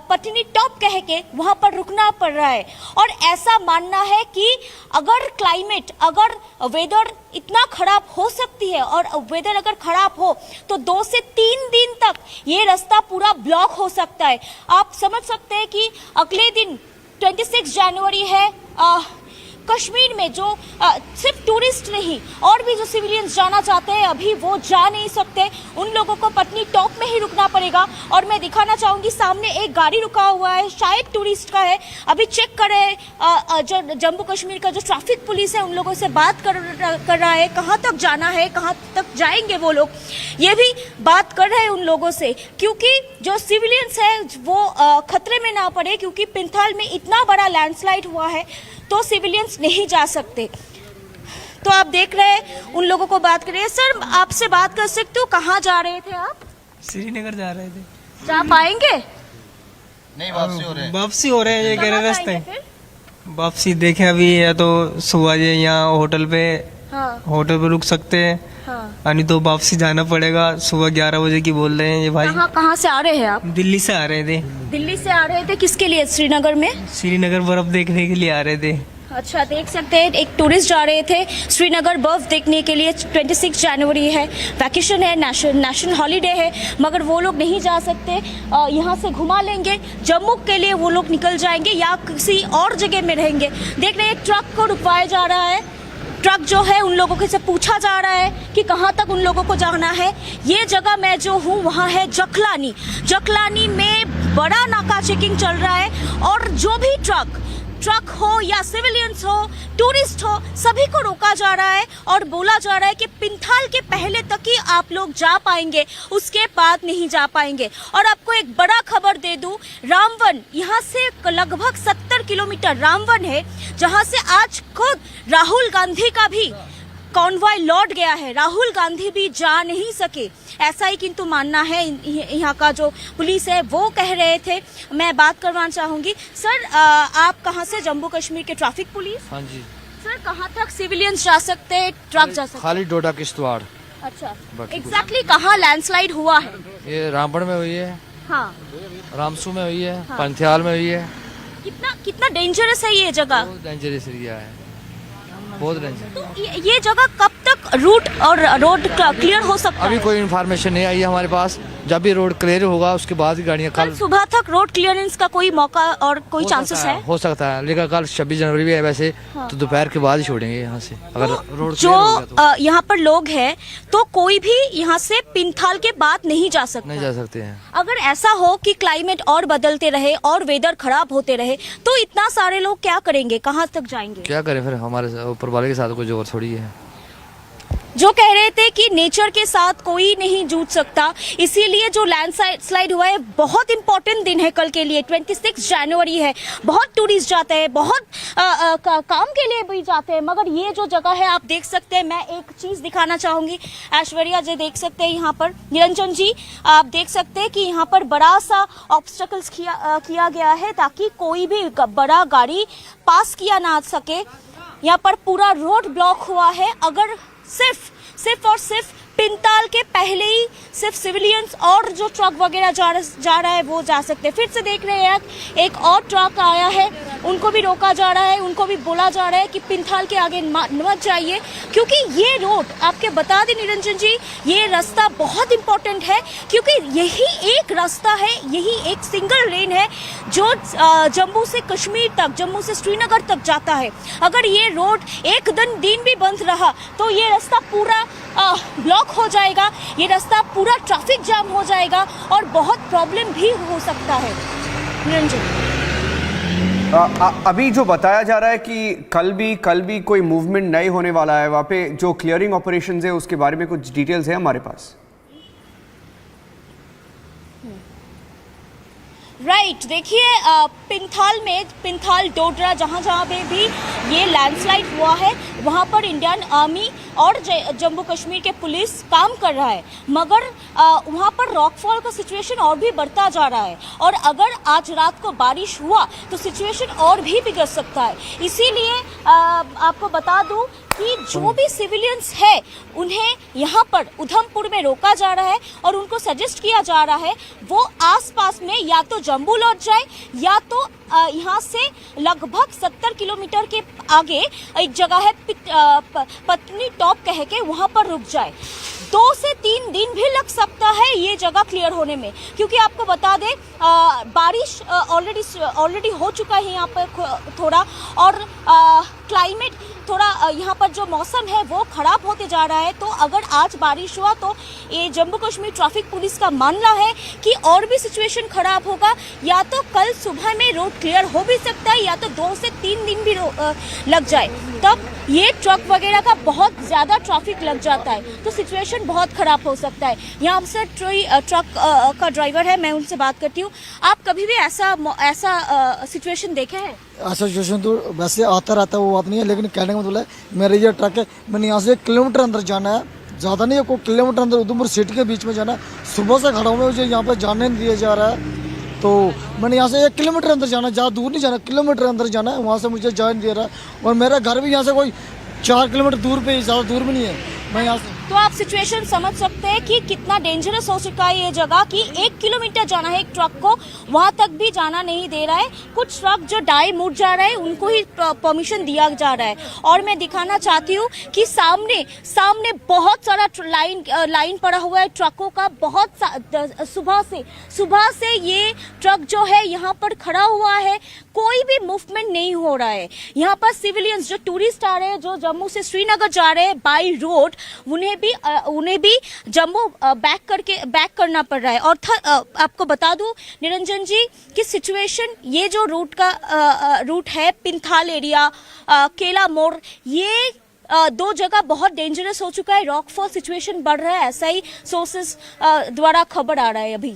Speaker 10: पटनी टॉप कह के, वहां पर रुकना पड़ रहा है। और ऐसा मानना है कि अगर वेदर इतना खराब हो सकती है और वेदर अगर खराब हो तो 2 से 3 दिन तक ये रास्ता पूरा ब्लॉक हो सकता है। आप समझ सकते हैं कि अगले दिन 26 जनवरी है, कश्मीर में जो सिर्फ टूरिस्ट नहीं और भी जो सिविलियंस जाना चाहते हैं अभी वो जा नहीं सकते, उन लोगों को पटनी टॉप में ही रुकना पड़ेगा। और मैं दिखाना चाहूंगी, सामने एक गाड़ी रुका हुआ है, शायद टूरिस्ट का है। अभी चेक कर रहे हैं जो जम्मू कश्मीर का जो ट्रैफिक पुलिस है, उन लोगों से बात कर रहा है कहाँ तक जाना है, कहाँ तक जाएंगे वो लोग, ये भी बात कर रहे हैं उन लोगों से, क्योंकि जो सिविलियंस है वो खतरे में ना पड़े, क्योंकि पिंथाल में इतना बड़ा लैंडस्लाइड हुआ है तो सिविलियंस नहीं जा सकते। तो आप देख रहे हैं उन लोगों को बात कर रहे हैं। सर, आपसे बात कर सकते हो, कहाँ जा रहे थे आप?
Speaker 11: श्रीनगर जा रहे थे।
Speaker 10: जा पाएंगे?
Speaker 11: नहीं, वापसी हो रहे हैं, ये कह रहे रास्ते वापसी। देखे अभी या तो सुबह यहाँ होटल पे रुक सकते हैं, नहीं तो वापसी जाना पड़ेगा। सुबह 11 बजे की बोल रहे हैं ये भाई।
Speaker 10: कहाँ से आ रहे हैं आप?
Speaker 11: दिल्ली से आ रहे थे।
Speaker 10: दिल्ली से आ रहे थे, किसके लिए? श्रीनगर में?
Speaker 11: श्रीनगर बर्फ देखने के लिए आ रहे थे।
Speaker 10: अच्छा, देख सकते हैं एक टूरिस्ट जा रहे थे श्रीनगर बर्फ देखने के लिए। 26 जनवरी है, वैकेशन है, नेशनल हॉलीडे है, मगर वो लोग नहीं जा सकते। यहाँ से घुमा लेंगे, जम्मू के लिए वो लोग निकल जाएंगे या किसी और जगह में रहेंगे। देख रहे हैं ट्रक को रुकवाया जा रहा है, ट्रक जो है उन लोगों से पूछा जा रहा है कि कहाँ तक उन लोगों को जाना है। ये जगह मैं जो हूँ वहाँ है जखलानी में बड़ा नाका चेकिंग चल रहा है, और जो भी ट्रक हो या सिविलियंस हो, टूरिस्ट हो, सभी को रोका जा रहा है और बोला जा रहा है कि पिंथाल के पहले तक ही आप लोग जा पाएंगे, उसके बाद नहीं जा पाएंगे। और आपको एक बड़ा खबर दे दूं, रामवन, यहाँ से लगभग 70 किलोमीटर रामवन है, जहाँ से आज खुद राहुल गांधी का भी कॉन्वॉय लौट गया है। राहुल गांधी भी जा नहीं सके, ऐसा ही किंतु मानना है यहाँ का जो पुलिस है वो कह रहे थे। मैं बात करवाना चाहूंगी, सर आप कहाँ से? जम्मू कश्मीर के ट्रैफिक पुलिस?
Speaker 12: हाँ जी।
Speaker 10: सर, कहाँ तक सिविलियंस जा सकते हैं, ट्रक जा सकते हैं?
Speaker 12: खाली डोडा किश्तवाड़।
Speaker 10: अच्छा, एग्जैक्टली कहाँ लैंडस्लाइड हुआ है?
Speaker 12: ये रामबन में हुई है,
Speaker 10: हाँ,
Speaker 12: रामसू में हुई है, हाँ, पंथियाल में हुई है।
Speaker 10: कितना डेंजरस है ये जगह?
Speaker 12: बहुत डेंजरस एरिया है, बहुत डेंजरस।
Speaker 10: तो ये जगह कब तक रूट और रोड क्लियर हो सकता है?
Speaker 12: अभी कोई इन्फॉर्मेशन नहीं आई है हमारे पास। जब भी रोड क्लियर होगा उसके बाद ही गाड़ियाँ
Speaker 10: कल सुबह तक रोड क्लियरेंस का कोई मौका और कोई चांसेस है?
Speaker 12: हो सकता है, लेकिन कल 26 जनवरी भी है वैसे। हाँ। तो दोपहर के बाद ही छोड़ेंगे यहाँ से अगर रोड
Speaker 10: जो यहाँ पर लोग हैं तो कोई भी यहाँ से पिंथाल के बाद नहीं जा सकता?
Speaker 12: नहीं जा सकते हैं।
Speaker 10: अगर ऐसा हो कि क्लाइमेट और बदलते रहे और वेदर खराब होते रहे तो इतना सारे लोग क्या करेंगे, कहाँ तक जाएंगे?
Speaker 12: क्या करें फिर, हमारे ऊपर वाले के साथ कोई जोर थोड़ी है।
Speaker 10: जो कह रहे थे कि नेचर के साथ कोई नहीं जूझ सकता, इसीलिए जो लैंडस्लाइड हुआ है बहुत इंपॉर्टेंट दिन है कल के लिए। 26 जनवरी है, बहुत टूरिस्ट जाते हैं, बहुत काम के लिए भी जाते हैं, मगर ये जो जगह है आप देख सकते हैं। मैं एक चीज दिखाना चाहूंगी, ऐश्वर्या जी देख सकते हैं यहाँ पर, निरंजन जी आप देख सकते हैं कि यहाँ पर बड़ा सा ऑब्स्टेकल्स किया गया है ताकि कोई भी बड़ा गाड़ी पास किया ना सके। यहाँ पर पूरा रोड ब्लॉक हुआ है। अगर सिर्फ और सिर्फ पिंताल के पहले ही सिर्फ सिविलियंस और जो ट्रक वगैरह जा रहा है वो जा सकते हैं। फिर से देख रहे हैं एक और ट्रक आया है, उनको भी रोका जा रहा है, उनको भी बोला जा रहा है कि पिंताल के आगे मत जाइए, क्योंकि ये रोड आपके बता दें निरंजन जी, ये रास्ता बहुत इंपॉर्टेंट है क्योंकि यही एक रास्ता है, यही एक सिंगल लेन है जो जम्मू से कश्मीर तक, जम्मू से श्रीनगर तक जाता है। अगर ये रोड एक दिन भी बंद रहा तो ये रास्ता पूरा ब्लॉक हो जाएगा, ये रास्ता पूरा ट्रैफिक जाम हो जाएगा और बहुत प्रॉब्लम भी हो सकता है। निरंजन,
Speaker 1: अभी जो बताया जा रहा है कि कल भी कोई मूवमेंट नहीं होने वाला है, वहाँ पे जो क्लियरिंग ऑपरेशंस है उसके बारे में कुछ डिटेल्स है हमारे पास?
Speaker 10: राइट, देखिए पिंथाल डोडरा जहाँ पे भी ये लैंडस्लाइड हुआ है वहाँ पर इंडियन आर्मी और जम्मू कश्मीर के पुलिस काम कर रहा है, मगर वहाँ पर रॉकफॉल का सिचुएशन और भी बढ़ता जा रहा है और अगर आज रात को बारिश हुआ तो सिचुएशन और भी बिगड़ सकता है। इसीलिए आपको बता दूं कि जो भी सिविलियंस है उन्हें यहाँ पर उधमपुर में रोका जा रहा है और उनको सजेस्ट किया जा रहा है वो आसपास में या तो जम्मू लौट जाए या तो यहाँ से लगभग 70 किलोमीटर के आगे एक जगह है पत्नी टॉप कह के वहाँ पर रुक जाए। 2 से 3 दिन भी लग सकता है ये जगह क्लियर होने में, क्योंकि आपको बता दें बारिश ऑलरेडी हो चुका है यहाँ पर थोड़ा, और क्लाइमेट थोड़ा यहाँ पर जो मौसम है वो खराब होते जा रहा है। तो अगर आज बारिश हुआ तो ये जम्मू कश्मीर ट्रैफिक पुलिस का मानना है कि और भी सिचुएशन खराब होगा, या तो कल सुबह में रोड क्लियर हो भी सकता है या तो 2 से 3 दिन भी लग जाए, तब ये ट्रक वगैरह का बहुत ज़्यादा ट्रैफिक लग जाता है तो सिचुएशन बहुत ख़राब हो सकता है। यहाँ से ट्रक का ड्राइवर है, मैं उनसे बात करती हूँ। आप कभी भी ऐसा सिचुएशन देखे हैं?
Speaker 13: ऐसा सिचुएशन तो वैसे आता रहता है, वो बात नहीं है, लेकिन कहने का मतलब है मेरा ये ट्रक है, मैंने यहाँ से 1 किलोमीटर अंदर जाना है, ज़्यादा नहीं है, कोई किलोमीटर अंदर उधमपुर सिटी के बीच में जाना है। सुबह से खड़ा हूँ मैं, मुझे यहाँ पर जाने नहीं दिया जा रहा है, तो मैंने यहाँ से 1 किलोमीटर अंदर जाना है, ज़्यादा दूर नहीं जाना, किलोमीटर अंदर जाना है, वहाँ से मुझे जाने दे रहा है। और मेरा घर भी यहाँ से कोई 4 किलोमीटर दूर पे, ज़्यादा दूर भी नहीं है, मैं यहाँ से।
Speaker 10: तो आप सिचुएशन समझ सकते हैं कि कितना डेंजरस हो चुका है ये जगह, कि 1 किलोमीटर जाना है एक ट्रक को, वहां तक भी जाना नहीं दे रहा है। कुछ ट्रक जो डाई मुड़ जा रहा है उनको ही परमिशन दिया जा रहा है। और मैं दिखाना चाहती हूँ कि सामने बहुत सारा लाइन पड़ा हुआ है ट्रकों का, बहुत सुबह से ये ट्रक जो है यहाँ पर खड़ा हुआ है, कोई भी मूवमेंट नहीं हो रहा है। यहाँ पर सिविलियंस जो टूरिस्ट आ रहे हैं, जो जम्मू से श्रीनगर जा रहे हैं बाई रोड, उन्हें भी जम्मू बैक करना पड़ रहा है। और आपको बता दूं निरंजन जी कि सिचुएशन ये जो रूट है पिंथाल एरिया, केला मोड़, ये 2 जगह बहुत डेंजरस हो चुका है, रॉकफॉल सिचुएशन बढ़ रहा है, ऐसा ही सोर्सेस द्वारा खबर आ रहा है अभी।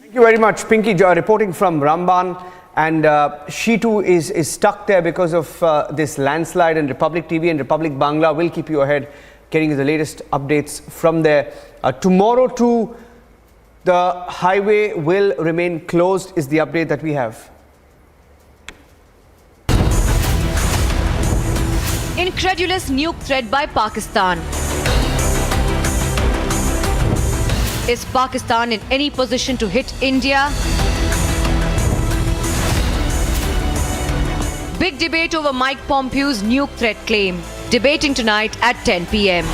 Speaker 1: Thank you very much, Pinky, reporting from Ramban. And she too is stuck there because of this landslide, and Republic TV and Republic Bangla will keep you ahead, getting the latest updates from there. Tomorrow too, the highway will remain closed is the update that we have.
Speaker 14: Incredulous nuke threat by Pakistan. Is Pakistan in any position to hit India? Big debate over Mike Pompeo's nuke threat claim. Debating tonight at 10 p.m.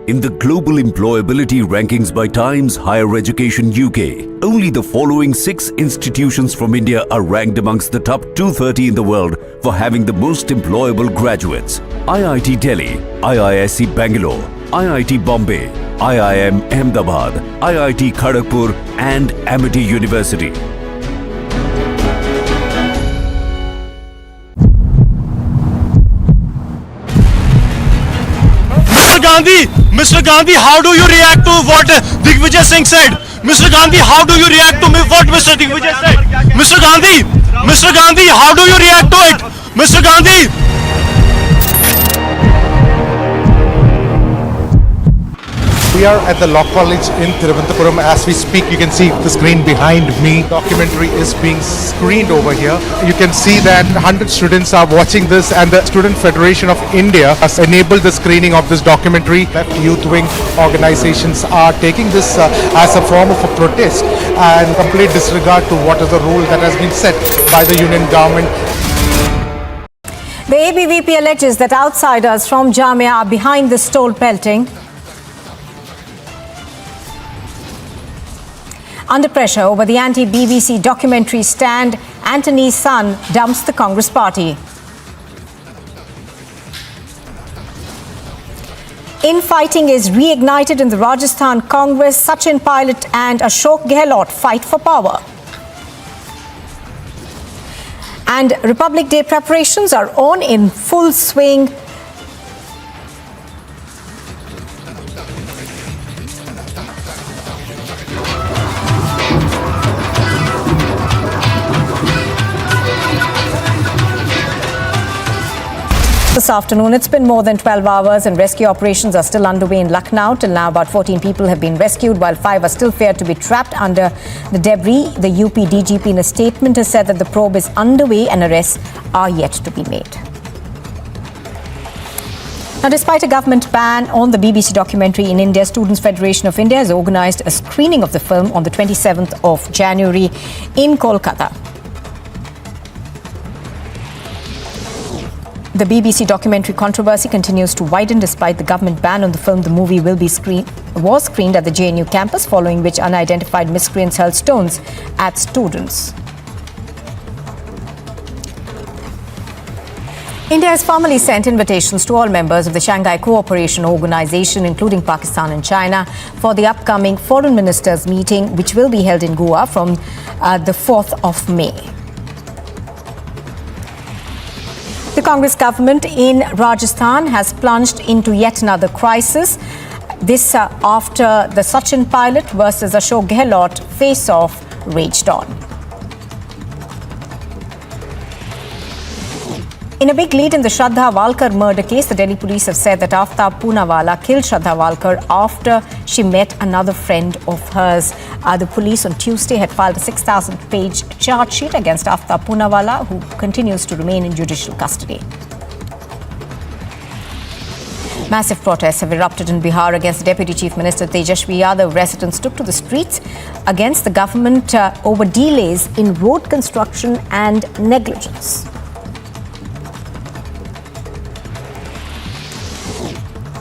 Speaker 15: In the global employability rankings by Times Higher Education UK, only the following 6 institutions from India are ranked amongst the top 230 in the world for having the most employable graduates. IIT Delhi, IISc Bangalore, IIT Bombay, IIM Ahmedabad, IIT Kharagpur and Amity University.
Speaker 16: Mr. Gandhi, how do you react to what Digvijay Singh said? Mr. Gandhi, how do you react to what Mr. Digvijay said? Mr. Gandhi, how do you react to it? Mr. Gandhi!
Speaker 17: We are at the Law College in Thiruvananthapuram. As we speak, you can see the screen behind me. Documentary is being screened over here. You can see that 100 students are watching this, and the Student Federation of India has enabled the screening of this documentary. Left youth wing organizations are taking this as a form of a protest and complete disregard to what is the rule that has been set by the union government.
Speaker 18: The ABVP alleges that outsiders from Jamia are behind the stole pelting. Under pressure over the anti-BBC documentary stand, Anthony's son dumps the Congress party. Infighting is reignited in the Rajasthan Congress. Sachin Pilot and Ashok Gehlot fight for power. And Republic Day preparations are on in full swing. This afternoon, it's been more than 12 hours and rescue operations are still underway in Lucknow. Till now, about 14 people have been rescued, while 5 are still feared to be trapped under the debris. The UP DGP in a statement has said that the probe is underway and arrests are yet to be made. Now, despite a government ban on the BBC documentary in India, Students' Federation of India has organised a screening of the film on the 27th of January in Kolkata. The BBC documentary controversy continues to widen despite the government ban on the film. The movie was screened at the JNU campus, following which unidentified miscreants hurled stones at students. India has formally sent invitations to all members of the Shanghai Cooperation Organization, including Pakistan and China, for the upcoming foreign ministers meeting, which will be held in Goa from the 4th of May. The Congress government in Rajasthan has plunged into yet another crisis. This after the Sachin Pilot versus Ashok Gehlot face-off raged on. In a big lead in the Shraddha Walkar murder case, the Delhi police have said that Aftab Poonawalla killed Shraddha Walkar after she met another friend of hers. The police on Tuesday had filed a 6,000-page charge sheet against Aftab Poonawalla, who continues to remain in judicial custody. Massive protests have erupted in Bihar against Deputy Chief Minister Tejashwi Yadav. Residents took to the streets against the government over delays in road construction and negligence.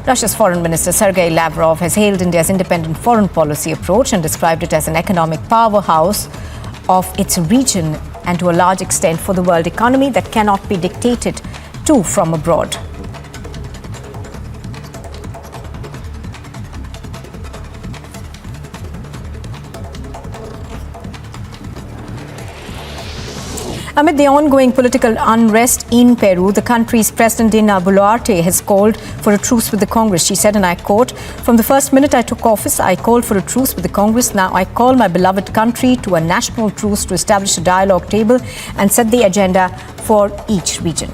Speaker 18: Russia's Foreign Minister Sergei Lavrov has hailed India's independent foreign policy approach and described it as an economic powerhouse of its region and to a large extent for the world economy that cannot be dictated to from abroad. Amid the ongoing political unrest in Peru, the country's President Dina Boluarte has called for a truce with the Congress. She said, and I quote, "From the first minute I took office, I called for a truce with the Congress. Now I call my beloved country to a national truce to establish a dialogue table and set the agenda for each region."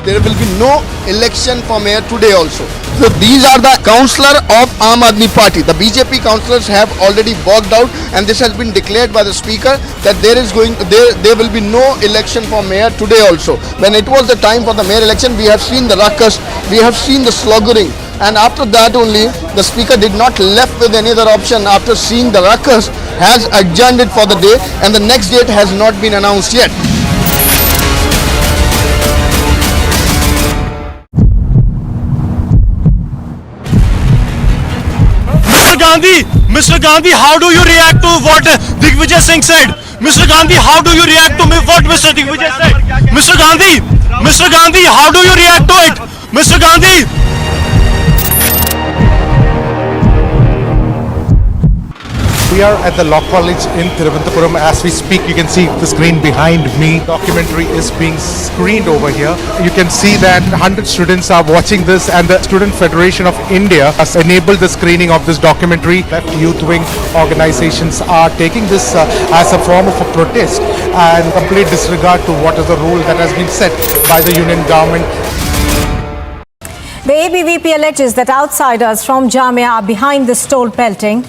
Speaker 19: There will be no election for mayor today also. So these are the councillor of Aam Aadmi Party. The BJP councillors have already walked out, and this has been declared by the speaker that there will be no election for mayor today also. When it was the time for the mayor election, we have seen the ruckus, we have seen the sloggering, and after that only the speaker did not left with any other option. After seeing the ruckus, has adjourned it for the day, and the next date has not been announced yet.
Speaker 16: Mr. Gandhi, how do you react to what Digvijay Singh said? Mr. Gandhi, how do you react to what Mr. Digvijay said? Mr. Gandhi, how do you react to it? Mr. Gandhi.
Speaker 17: We are at the Law College in Thiruvananthapuram. As we speak, you can see the screen behind me. Documentary is being screened over here. You can see that 100 students are watching this, and the Student Federation of India has enabled the screening of this documentary. Left youth wing organizations are taking this as a form of a protest and complete disregard to what is the rule that has been set by the union government.
Speaker 18: The ABVP alleges that outsiders from Jamia are behind the stole pelting.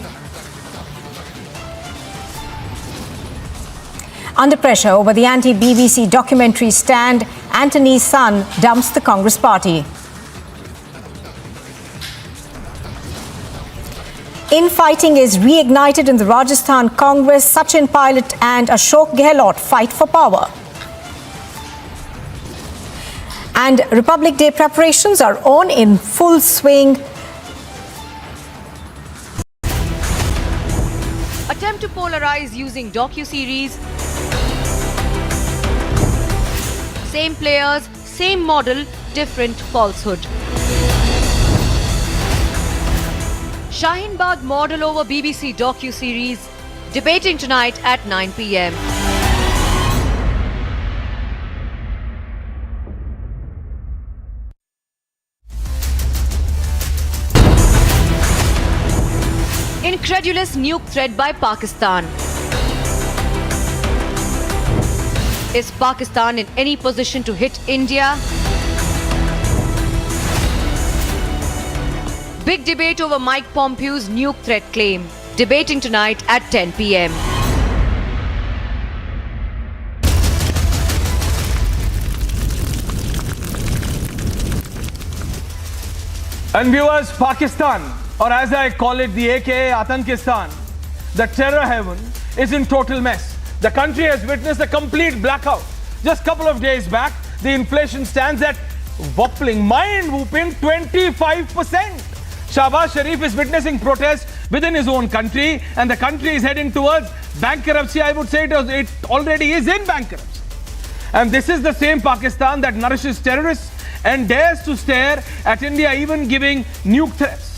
Speaker 18: Under pressure over the anti-BBC documentary stand, Anthony's son dumps the Congress party. Infighting is reignited in the Rajasthan Congress. Sachin Pilot and Ashok Gehlot fight for power. And Republic Day preparations are on in full swing.
Speaker 14: Attempt to polarize using docuseries. Same players, same model, different falsehood. Shaheen Bagh Model over BBC docuseries, debating tonight at 9 p.m. Incredulous nuke threat by Pakistan. Is Pakistan in any position to hit India? Big debate over Mike Pompeo's nuke threat claim. Debating tonight at 10 p.m.
Speaker 20: And viewers, Pakistan, or as I call it, the aka Atankistan, the terror heaven, is in total mess. The country has witnessed a complete blackout. Just a couple of days back, the inflation stands at whopping, mind-whooping 25%. Shahbaz Sharif is witnessing protests within his own country, and the country is heading towards bankruptcy. I would say it already is in bankruptcy. And this is the same Pakistan that nourishes terrorists and dares to stare at India even giving nuke threats.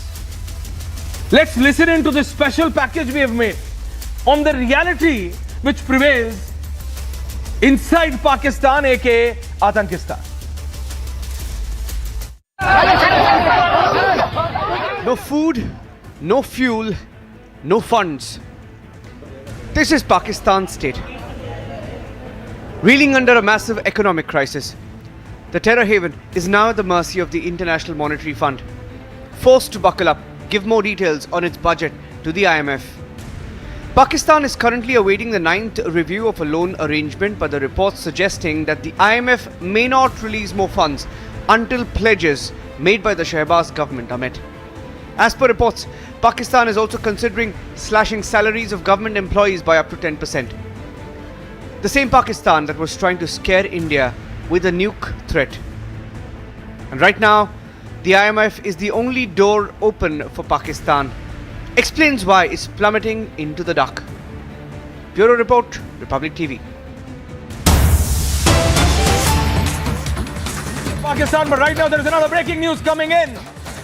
Speaker 20: Let's listen into this special package we have made on the reality which prevails inside Pakistan, aka Atankistan.
Speaker 1: No food, no fuel, no funds. This is Pakistan's state. Reeling under a massive economic crisis, the terror haven is now at the mercy of the International Monetary Fund. Forced to buckle up, give more details on its budget to the IMF. Pakistan is currently awaiting the 9th review of a loan arrangement, but the reports suggesting that the IMF may not release more funds until pledges made by the Shahbaz government are met. As per reports, Pakistan is also considering slashing salaries of government employees by up to 10%. The same Pakistan that was trying to scare India with a nuke threat. And right now, the IMF is the only door open for Pakistan. Explains why it's plummeting into the dark. Bureau Report, Republic TV.
Speaker 20: Pakistan, but right now there is another breaking news coming in.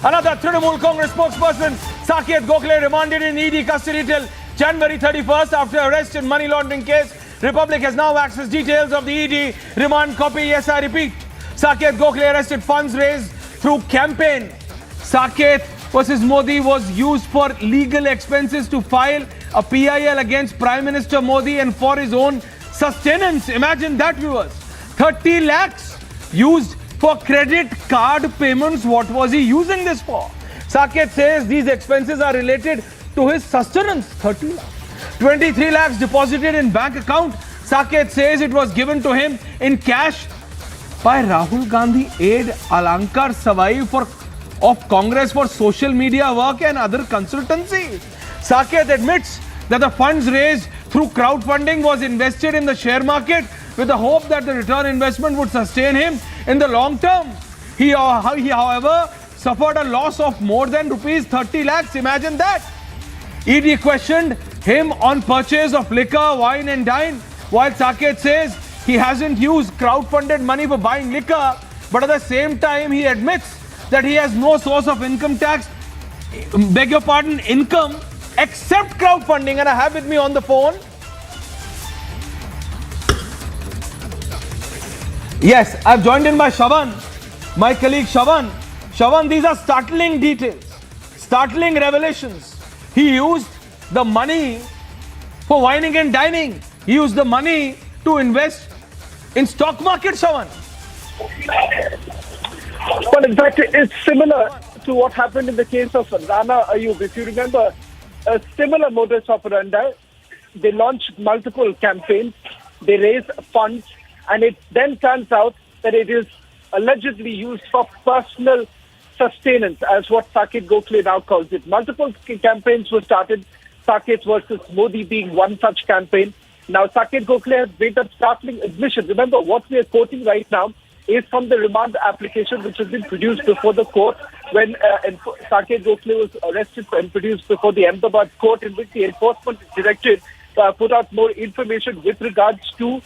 Speaker 20: Another Trinamool Congress spokesperson, Saket Gokhale, remanded in ED custody till January 31st after arrest in money laundering case. Republic has now accessed details of the ED remand copy. Yes, I repeat. Saket Gokhale arrested funds raised through campaign. Saket versus Modi was used for legal expenses to file a PIL against Prime Minister Modi and for his own sustenance. Imagine that, viewers. 30 lakhs used For credit card payments, what was he using this for? Saket says these expenses are related to his sustenance, 30 lakhs. 23 lakhs deposited in bank account. Saket says it was given to him in cash by Rahul Gandhi aide Alankar Savai of Congress for social media work and other consultancy. Saket admits that the funds raised through crowdfunding was invested in the share market with the hope that the return investment would sustain him in the long term. He however, suffered a loss of more than rupees 30 lakhs. Imagine that. ED questioned him on purchase of liquor, wine and dine, while Saket says he hasn't used crowd-funded money for buying liquor, but at the same time he admits that he has no source of income income except crowdfunding. And I have with me on the phone, yes, I've joined in by Shavan, my colleague Shavan. Shavan, these are startling details, startling revelations. He used the money for wining and dining. He used the money to invest in stock market, Shavan.
Speaker 5: Well, in fact, it's similar to what happened in the case of Rana Ayub. If you remember, a similar modus operandi. They launched multiple campaigns, they raised funds, and it then turns out that it is allegedly used for personal sustenance, as what Saket Gokhale now calls it. Multiple campaigns were started, Saket versus Modi being one such campaign. Now, Saket Gokhale has made a startling admission. Remember, what we are quoting right now is from the remand application which has been produced before the court when Saket Gokhale was arrested and produced before the Ahmedabad court, in which the enforcement directorate put out more information with regards to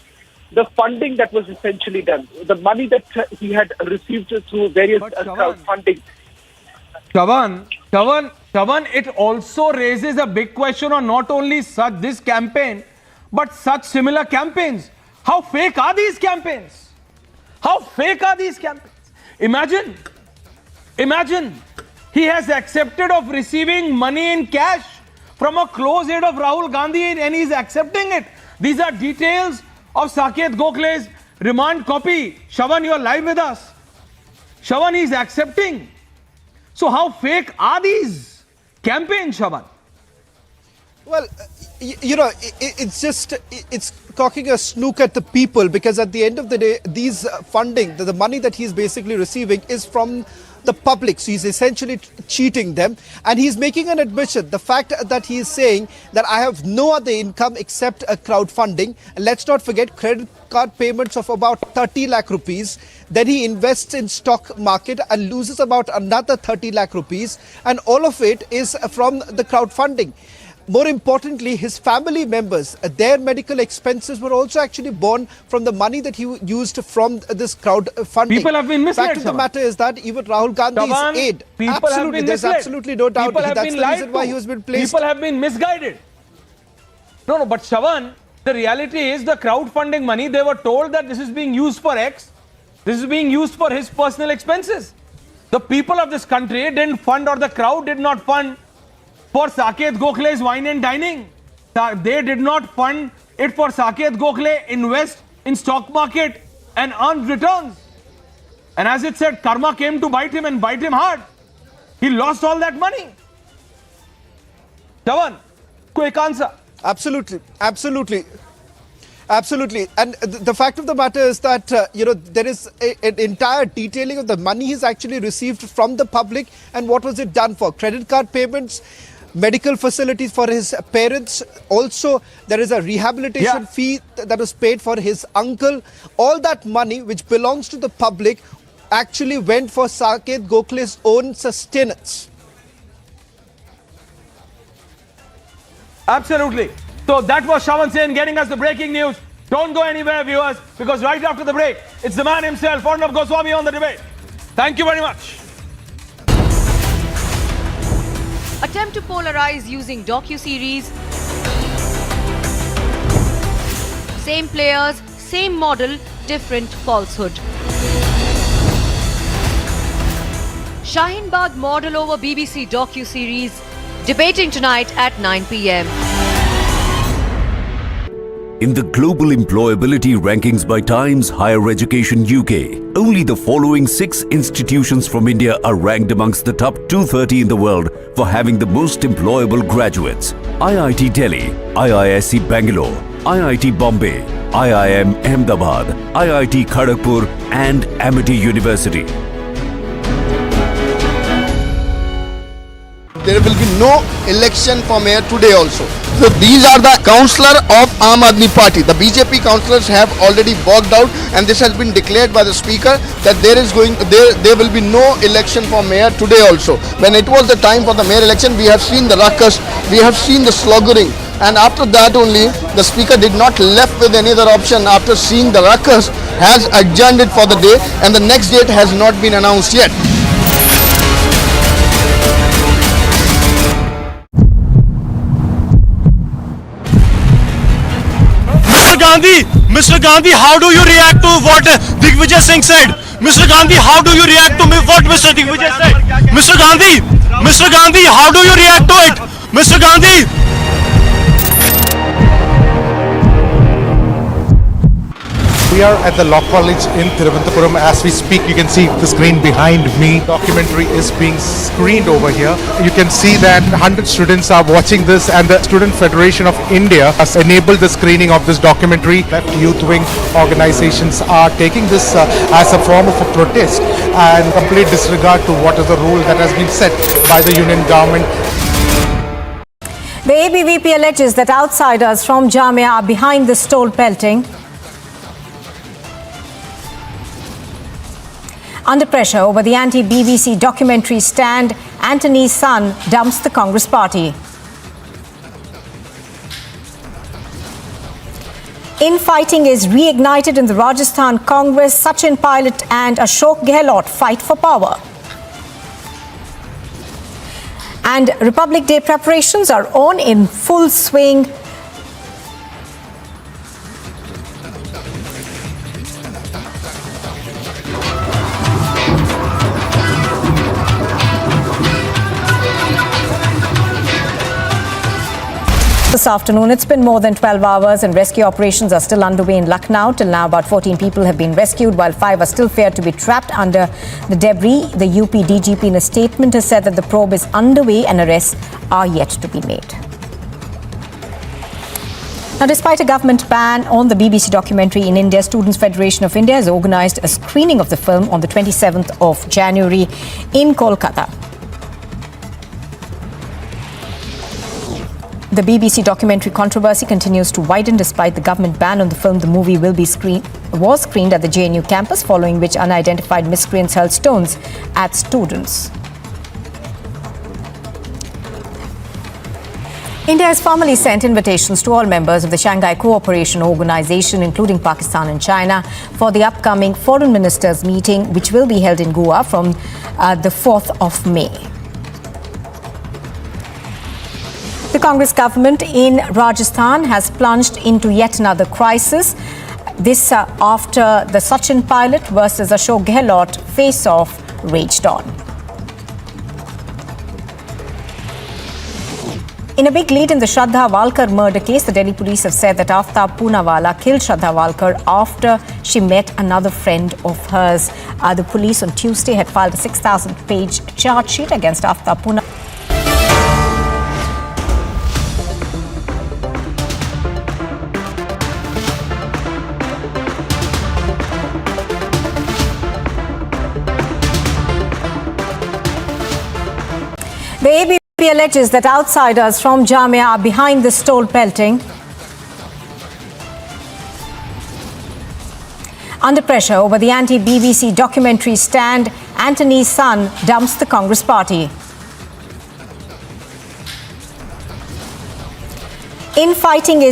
Speaker 5: the funding that was essentially done, the money that he had received through various crowdfunding.
Speaker 20: Shavan, it also raises a big question on not only this campaign, but such similar campaigns. How fake are these campaigns? How fake are these campaigns? Imagine, he has accepted of receiving money in cash from a close aide of Rahul Gandhi and he's accepting it. These are details of Saket Gokhale's remand copy. Shavan, you are live with us. Shavan, he's accepting. So how fake are these campaigns, Shavan?
Speaker 21: Well, you know, it's cocking a snook at the people, because at the end of the day, these funding, the money that he's basically receiving is from the public. So he's essentially cheating them, and he's making an admission. The fact that he is saying that I have no other income except a crowdfunding, and let's not forget credit card payments of about 30 lakh rupees. Then he invests in stock market and loses about another 30 lakh rupees, and all of it is from the crowdfunding. More importantly, his family members, their medical expenses were also actually borne from the money that he used from this crowdfunding.
Speaker 20: People have been misled.
Speaker 21: Fact of the matter is that even Rahul Gandhi's aide, absolutely, there's absolutely no doubt that's the reason why he has been placed.
Speaker 20: People have been misguided. No, but Shavan, the reality is the crowdfunding money, they were told that this is being used for X, this is being used for his personal expenses. The people of this country didn't fund, or the crowd did not fund for Saket Gokhale's wine and dining. They did not fund it for Saket Gokhale invest in stock market and earn returns. And as it said, karma came to bite him and bite him hard. He lost all that money. Shavan, quick answer.
Speaker 21: Absolutely. And the fact of the matter is that, you know, there is an entire detailing of the money he's actually received from the public and what was it done for. Credit card payments, medical facilities for his parents. Also, there is a rehabilitation fee that was paid for his uncle. All that money, which belongs to the public, actually went for Saket Gokhale's own sustenance.
Speaker 20: Absolutely. So that was Shavan Sen getting us the breaking news. Don't go anywhere, viewers, because right after the break, it's the man himself, Arnab Goswami, on the debate. Thank you very much.
Speaker 14: Attempt to polarize using docuseries. Same players, same model, different falsehood. Shaheen Bagh Model over BBC docuseries, debating tonight at 9 p.m.
Speaker 15: In the global employability rankings by Times Higher Education UK, only the following 6 institutions from India are ranked amongst the top 230 in the world for having the most employable graduates: IIT Delhi, IISc Bangalore, IIT Bombay, IIM Ahmedabad, IIT Kharagpur and Amity University.
Speaker 19: There will be no election for mayor today also. So these are the councillor of Aam Aadmi Party. The BJP councillors have already walked out, and this has been declared by the speaker that there will be no election for mayor today also. When it was the time for the mayor election, we have seen the ruckus, we have seen the sloggering, and after that only the speaker did not left with any other option. After seeing the ruckus, has adjourned it for the day, and the next date has not been announced yet.
Speaker 16: Mr. Gandhi, how do you react to what Digvijay Singh said? Mr. Gandhi, how do you react to what Mr. Digvijay said? Mr. Gandhi, how do you react to it? Mr. Gandhi.
Speaker 17: We are at the Law College in Thiruvananthapuram. As we speak, you can see the screen behind me. Documentary is being screened over here. You can see that 100 students are watching this, and the Student Federation of India has enabled the screening of this documentary. Left youth wing organizations are taking this as a form of a protest and complete disregard to what is the rule that has been set by the union government.
Speaker 18: The ABVP alleges that outsiders from Jamia are behind the stole pelting. Under pressure over the anti-BBC documentary stand, Anthony's son dumps the Congress party. Infighting is reignited in the Rajasthan Congress. Sachin Pilot and Ashok Gehlot fight for power. And Republic Day preparations are on in full swing. This afternoon, it's been more than 12 hours and rescue operations are still underway in Lucknow. Till now, about 14 people have been rescued, while 5 are still feared to be trapped under the debris. The UP DGP in a statement has said that the probe is underway and arrests are yet to be made. Now, despite a government ban on the BBC documentary in India, Students' Federation of India has organised a screening of the film on the 27th of January in Kolkata. The BBC documentary controversy continues to widen despite the government ban on the film. The movie was screened at the JNU campus, following which unidentified miscreants hurled stones at students. India has formally sent invitations to all members of the Shanghai Cooperation Organization, including Pakistan and China, for the upcoming Foreign Ministers meeting, which will be held in Goa from the 4th of May. The Congress government in Rajasthan has plunged into yet another crisis. This after the Sachin Pilot versus Ashok Gehlot face-off raged on. In a big lead in the Shraddha Walkar murder case, the Delhi police have said that Aftab Poonawalla killed Shraddha Walkar after she met another friend of hers. The police on Tuesday had filed a 6,000-page charge sheet against Aftab Poonawalla. The ABP alleges that outsiders from Jamia are behind the stole pelting. Under pressure over the anti-BBC documentary stand, Anthony's son dumps the Congress party. Infighting is